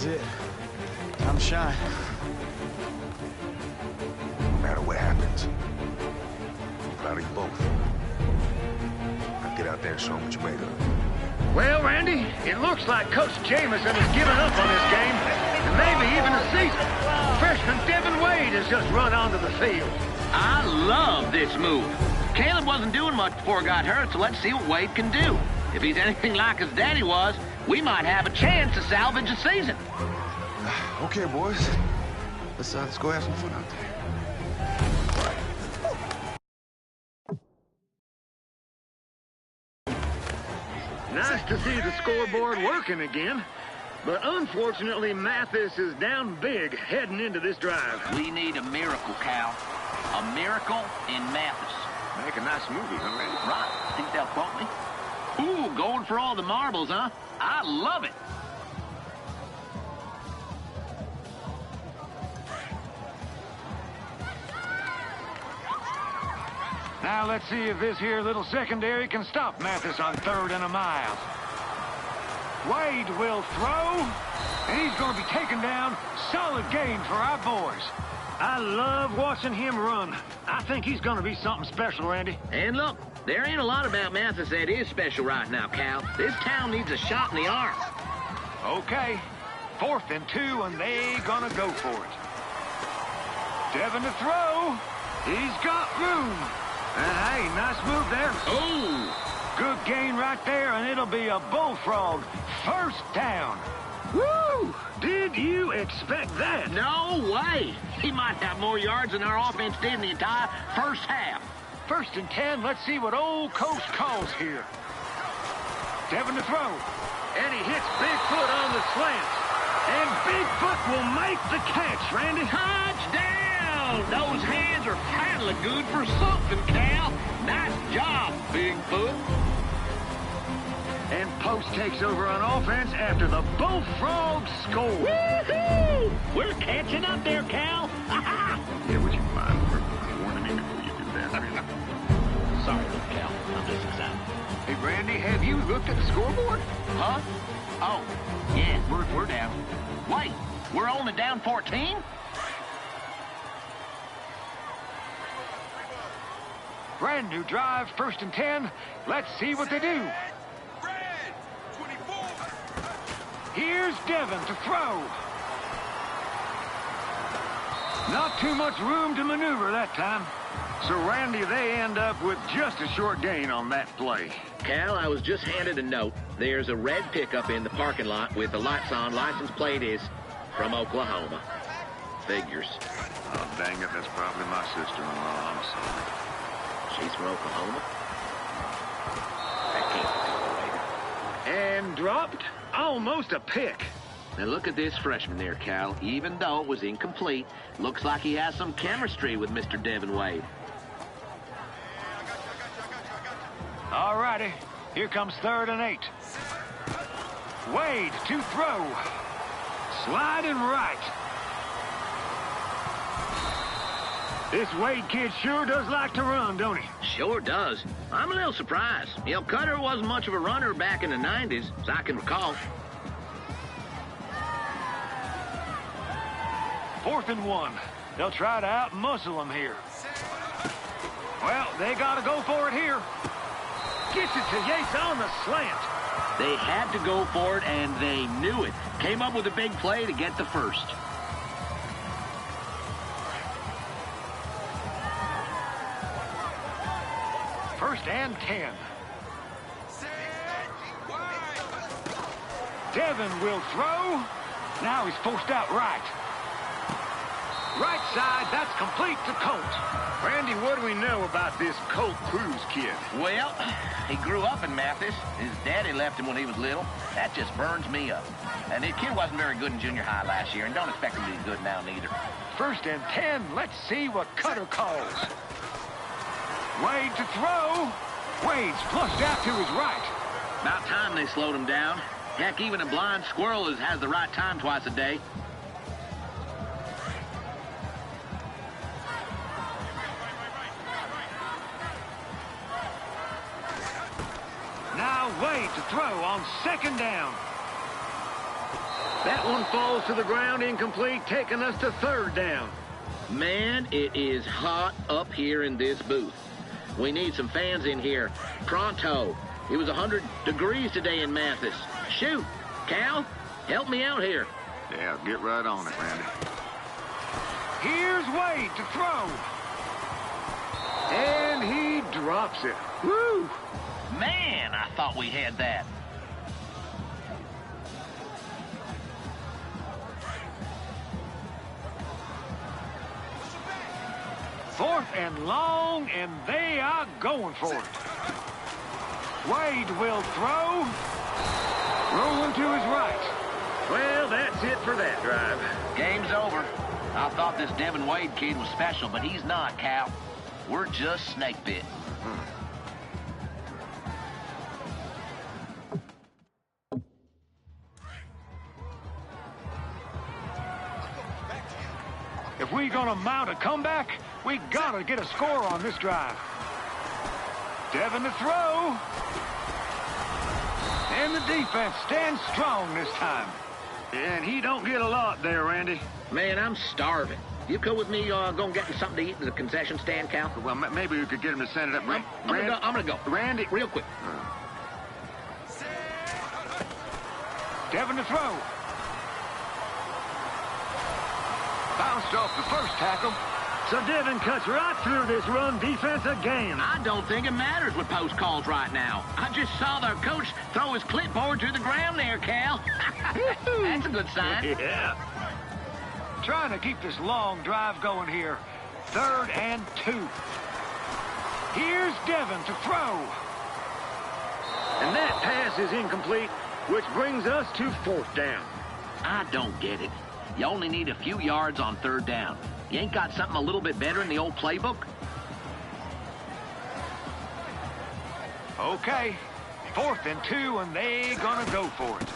is it. Time to shine. No matter what happens, I'm proud of you both. Now get out there and show them what you made of. Well, Randy, it looks like Coach Jameson has given up on this game, and maybe even the season. Freshman Devin Wade has just run onto the field. I love this move. Caleb wasn't doing much before he got hurt, so let's see what Wade can do. If he's anything like his daddy was, we might have a chance to salvage the season. Okay, boys. Let's go have some fun out there. Nice to see the scoreboard working again. But unfortunately, Mathis is down big heading into this drive. We need a miracle, Cal. A miracle in Mathis. Make a nice movie, huh, Randy? Right. Think they'll quote me? Ooh, going for all the marbles, huh? I love it. Now let's see if this here little secondary can stop Mathis on 3rd and a mile. Wade will throw, and he's going to be taken down. Solid gain for our boys. I love watching him run. I think he's going to be something special, Randy. And look, there ain't a lot about Mathis that is special right now, Cal. This town needs a shot in the arm. Okay, 4th and 2, and they gonna go for it. Devin to throw. He's got room. And hey, nice move there. Oh! Good gain right there, and it'll be a bullfrog. 1st down. Woo! Did you expect that? No way. He might have more yards than our offense did in the entire first half. 1st and 10. Let's see what old Coach calls here. Devin to throw. And he hits Bigfoot on the slant. And Bigfoot will make the catch, Randy. Touchdown! Those hands are paddling good for something, Cal. Nice job, Bigfoot. And Post takes over on offense after the Bullfrogs score. Woohoo! We're catching up there, Cal. Yeah, would you mind warning me before you do that? Sorry, little Cal. I'm just excited. Hey, Randy, have you looked at the scoreboard? Huh? Oh, yeah, we're down. Wait, we're only down 14? Brand new drive, 1st and 10. Let's see what they do. Here's Devin to throw. Not too much room to maneuver that time. So, Randy, they end up with just a short gain on that play. Cal, I was just handed a note. There's a red pickup in the parking lot with the lights on. License plate is from Oklahoma. Figures. Oh, dang it, that's probably my sister-in-law. I'm sorry. She's from Oklahoma? That can't be. And dropped. Almost a pick. Now look at this freshman there, Cal. Even though it was incomplete, looks like he has some chemistry with Mr. Devin Wade. All righty. Here comes 3rd and 8. Wade to throw. Sliding right. This Wade kid sure does like to run, don't he? Sure does. I'm a little surprised. You know, Cutter wasn't much of a runner back in the 90s, as I can recall. 4th and 1. They'll try to out-muscle him here. Well, they got to go for it here. Gets it to Yates on the slant. They had to go for it, and they knew it. Came up with a big play to get the first. First and 10. Devin will throw. Now he's forced out right. Right side, that's complete to Colt. Randy, what do we know about this Colt Cruz kid? Well, he grew up in Mathis. His daddy left him when he was little. That just burns me up. And the kid wasn't very good in junior high last year, and don't expect him to be good now neither. 1st and 10. Let's see what Cutter calls. Wade to throw. Wade's flushed out to his right. About time they slowed him down. Heck, even a blind squirrel has the right time twice a day. Now Wade to throw on 2nd down. That one falls to the ground incomplete, taking us to third down. Man, it is hot up here in this booth. We need some fans in here. Pronto. It was 100 degrees today in Mathis. Shoot. Cal, help me out here. Yeah, get right on it, Randy. Here's Wade to throw. And he drops it. Woo! Man, I thought we had that. Fourth and long, and they are going for it. Wade will throw. Rolling to his right. Well, that's it for that drive. Game's over. I thought this Devin Wade kid was special, but he's not, Cal. We're just snake bit. If we're gonna mount a comeback, we gotta get a score on this drive. Devin to throw. And the defense stands strong this time. And he don't get a lot there, Randy. Man, I'm starving. You go with me, go and get me something to eat in the concession stand, Cal? Well, maybe we could get him to send it up. I'm gonna go. Randy. Real quick. Devin to throw. Bounced off the first tackle. So Devin cuts right through this run defense again. I don't think it matters with post calls right now. I just saw their coach throw his clipboard to the ground there, Cal. That's a good sign. Yeah. Trying to keep this long drive going here. 3rd and 2. Here's Devin to throw. And that pass is incomplete, which brings us to 4th down. I don't get it. You only need a few yards on 3rd down. You ain't got something a little bit better in the old playbook? Okay, 4th and 2, and they gonna go for it.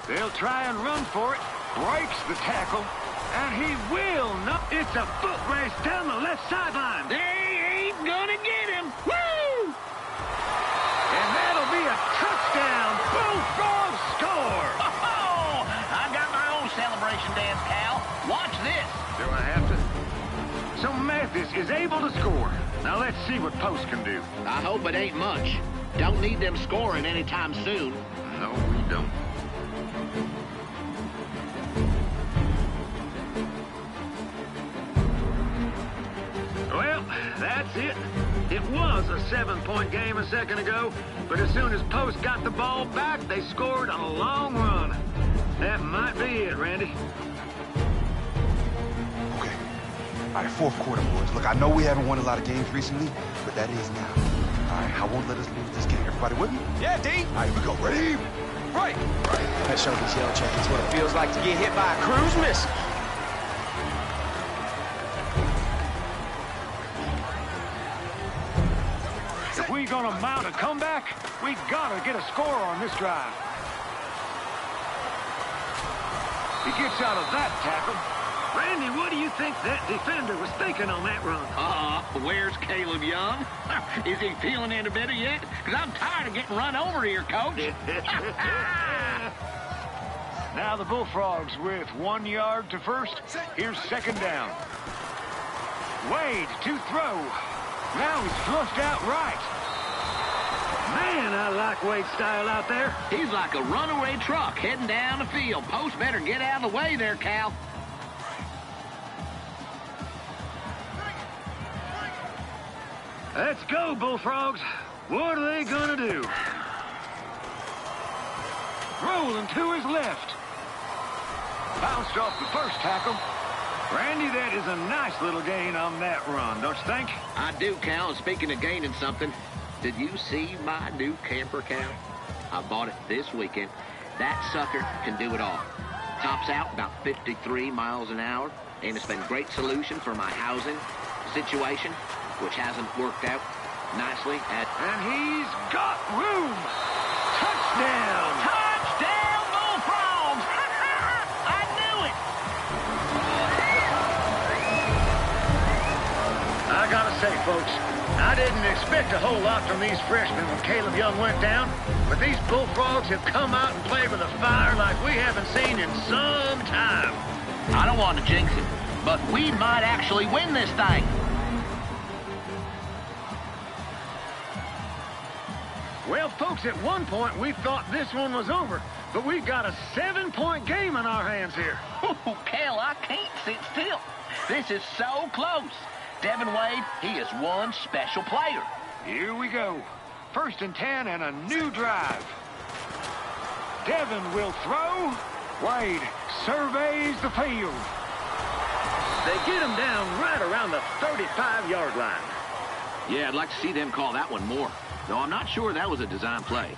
They'll try and run for it. Breaks the tackle, and he will not. It's a foot race down the left sideline. They ain't gonna get him. Woo! And that'll be a touchdown. Bullfrog score. Oh, I got my own celebration dance, Cal. Watch this. Do I have to? So Mathis is able to score. Now let's see what Post can do. I hope it ain't much. Don't need them scoring anytime soon. No, we don't. Well, that's it. It was a 7-point game a second ago, but as soon as Post got the ball back, they scored on a long run. That might be it, Randy. Okay. All right, 4th quarter, boys. Look, I know we haven't won a lot of games recently, but that is now. All right, I won't let us lose this game. Everybody with me? Yeah, D. All right, here we go. Ready? Right. Let's show these yellow jackets what it feels like to get hit by a cruise missile. If we're gonna mount a comeback, we gotta get a score on this drive. He gets out of that tackle. Randy, what do you think that defender was thinking on that run? Where's Caleb Young? Is he feeling any better yet? Because I'm tired of getting run over here, Coach. Now the Bullfrogs with 1 yard to first. Here's 2nd down. Wade to throw. Now he's flushed out right. Man, I like Wade's style out there. He's like a runaway truck heading down the field. Post better get out of the way there, Cal. Let's go, Bullfrogs. What are they gonna do? Rolling to his left. Bounced off the first tackle. Randy, that is a nice little gain on that run, don't you think? I do, Cal. And speaking of gaining something, did you see my new camper, Cal? I bought it this weekend. That sucker can do it all. Tops out about 53 miles an hour, and it's been a great solution for my housing situation, which hasn't worked out nicely. And he's got room. Touchdown! Touchdown, Bullfrogs! I knew it! I gotta say, folks, I I didn't expect a whole lot from these freshmen when Caleb Young went down, but these Bullfrogs have come out and played with a fire like we haven't seen in some time. I don't want to jinx it, but we might actually win this thing. Well, folks, at one point we thought this one was over, but we've got a 7-point game in our hands here. Oh, Cal, I can't sit still. This is so close. Devin Wade, he is one special player. Here we go. 1st and 10 and a new drive. Devin will throw. Wade surveys the field. They get him down right around the 35-yard line. Yeah, I'd like to see them call that one more. Though I'm not sure that was a design play.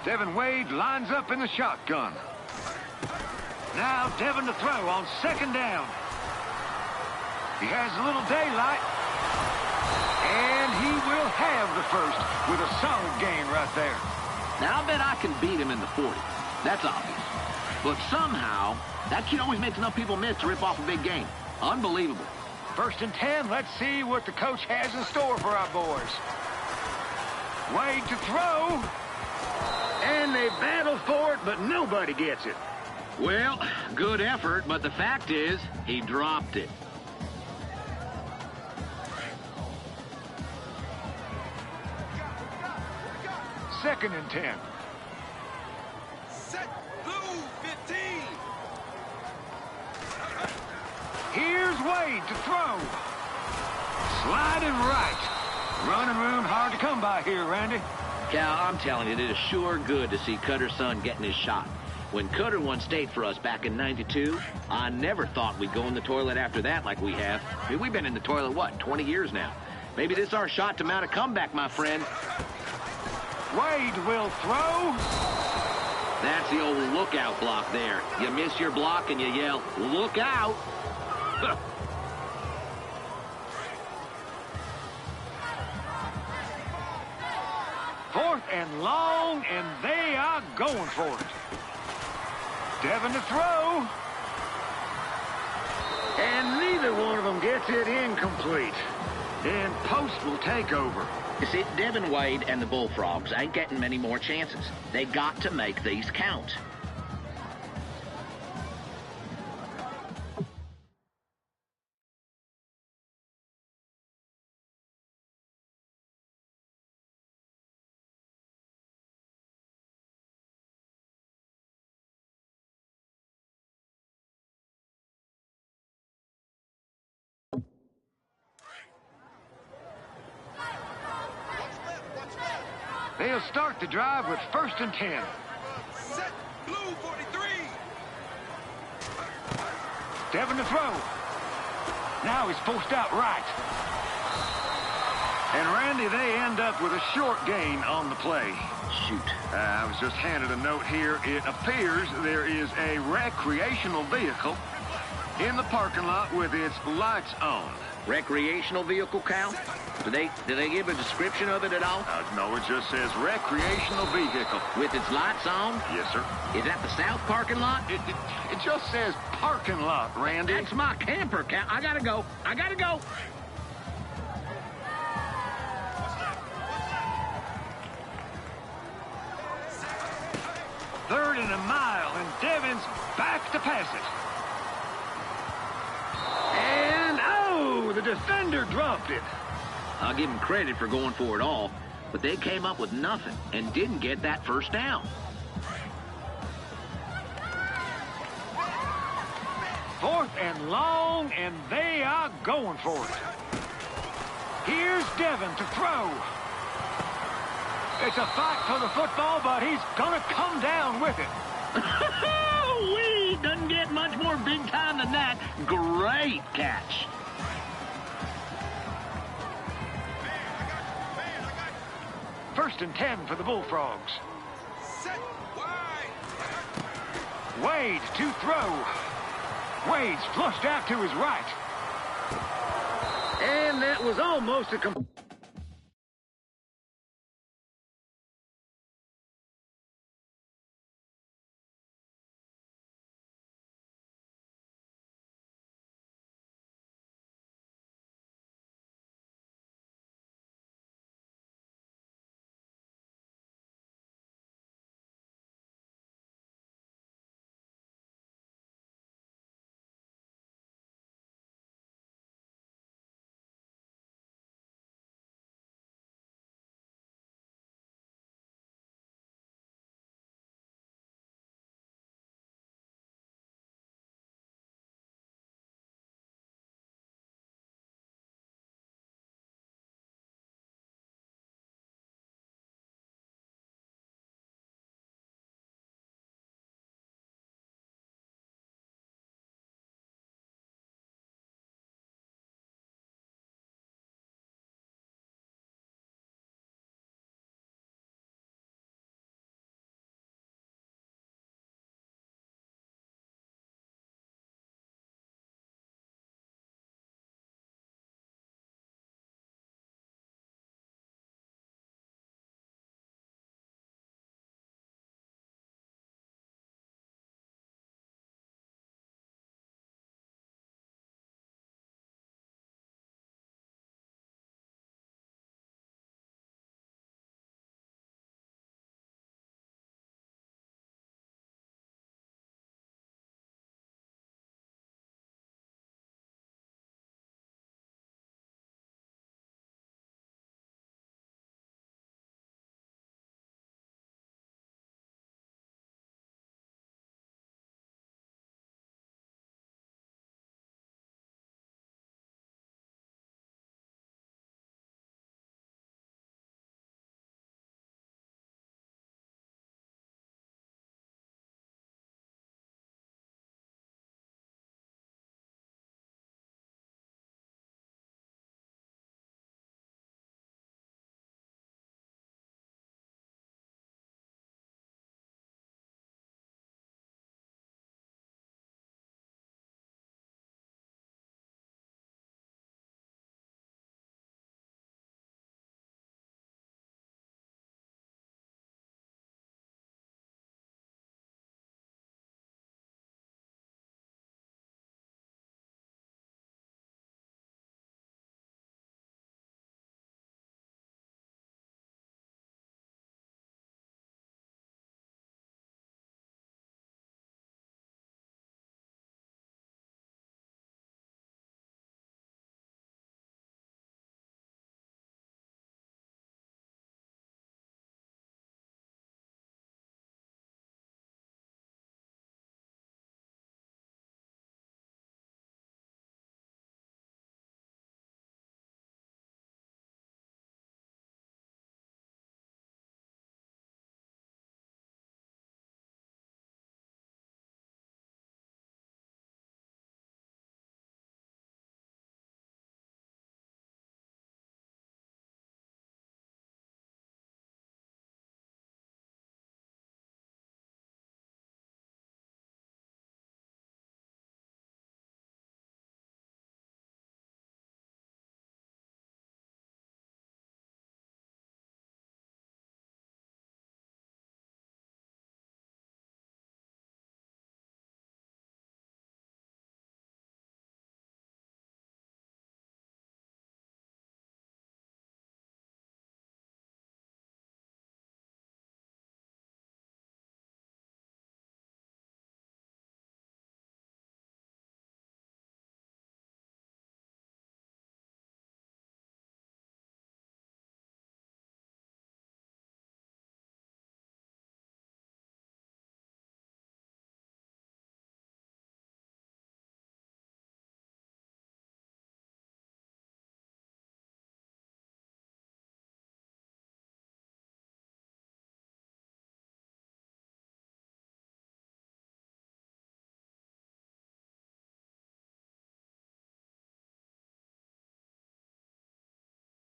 Devin Wade lines up in the shotgun. Now Devin to throw on 2nd down. He has a little daylight. And he will have the first with a solid gain right there. Now I bet I can beat him in the 40. That's obvious. But somehow, that kid always makes enough people miss to rip off a big game. Unbelievable. 1st and 10, let's see what the coach has in store for our boys. Wade to throw. And they battle for it, but nobody gets it. Well, good effort, but the fact is, he dropped it. Second and 10. Set blue 15. Here's Wade to throw. Sliding right. Running room hard to come by here, Randy. Cal, I'm telling you, it is sure good to see Cutter's son getting his shot. When Cutter won state for us back in '92, I never thought we'd go in the toilet after that like we have. I mean, we've been in the toilet, what, 20 years now? Maybe this is our shot to mount a comeback, my friend. Wade will throw. That's the old lookout block there. You miss your block and you yell, look out. 4th and long, and they are going for it. Devin to throw. And neither one of them gets it incomplete. And Post will take over. You see, Devin Wade and the Bullfrogs ain't getting many more chances. They got to make these count. They'll start the drive with 1st and 10. Set blue 43. Devin to throw. Now he's forced out right. And Randy, they end up with a short gain on the play. Shoot. I was just handed a note here. It appears there is a recreational vehicle in the parking lot with its lights on. Recreational vehicle, Cal? Do they give a description of it at all? No, it just says recreational vehicle. With its lights on? Yes, sir. Is that the south parking lot? It just says parking lot, Randy. That's my camper, Cal. I gotta go. I gotta go. Third and a mile, and Devin's back to pass it. And, oh, the defender dropped it. I'll give them credit for going for it all, but they came up with nothing and didn't get that first down. 4th and long, and they are going for it. Here's Devin to throw. It's a fight for the football, but he's going to come down with it. We doesn't get much more big time than that. Great catch. First and 10 for the Bullfrogs. Set wide. Wade to throw. Wade's flushed out to his right. And that was almost a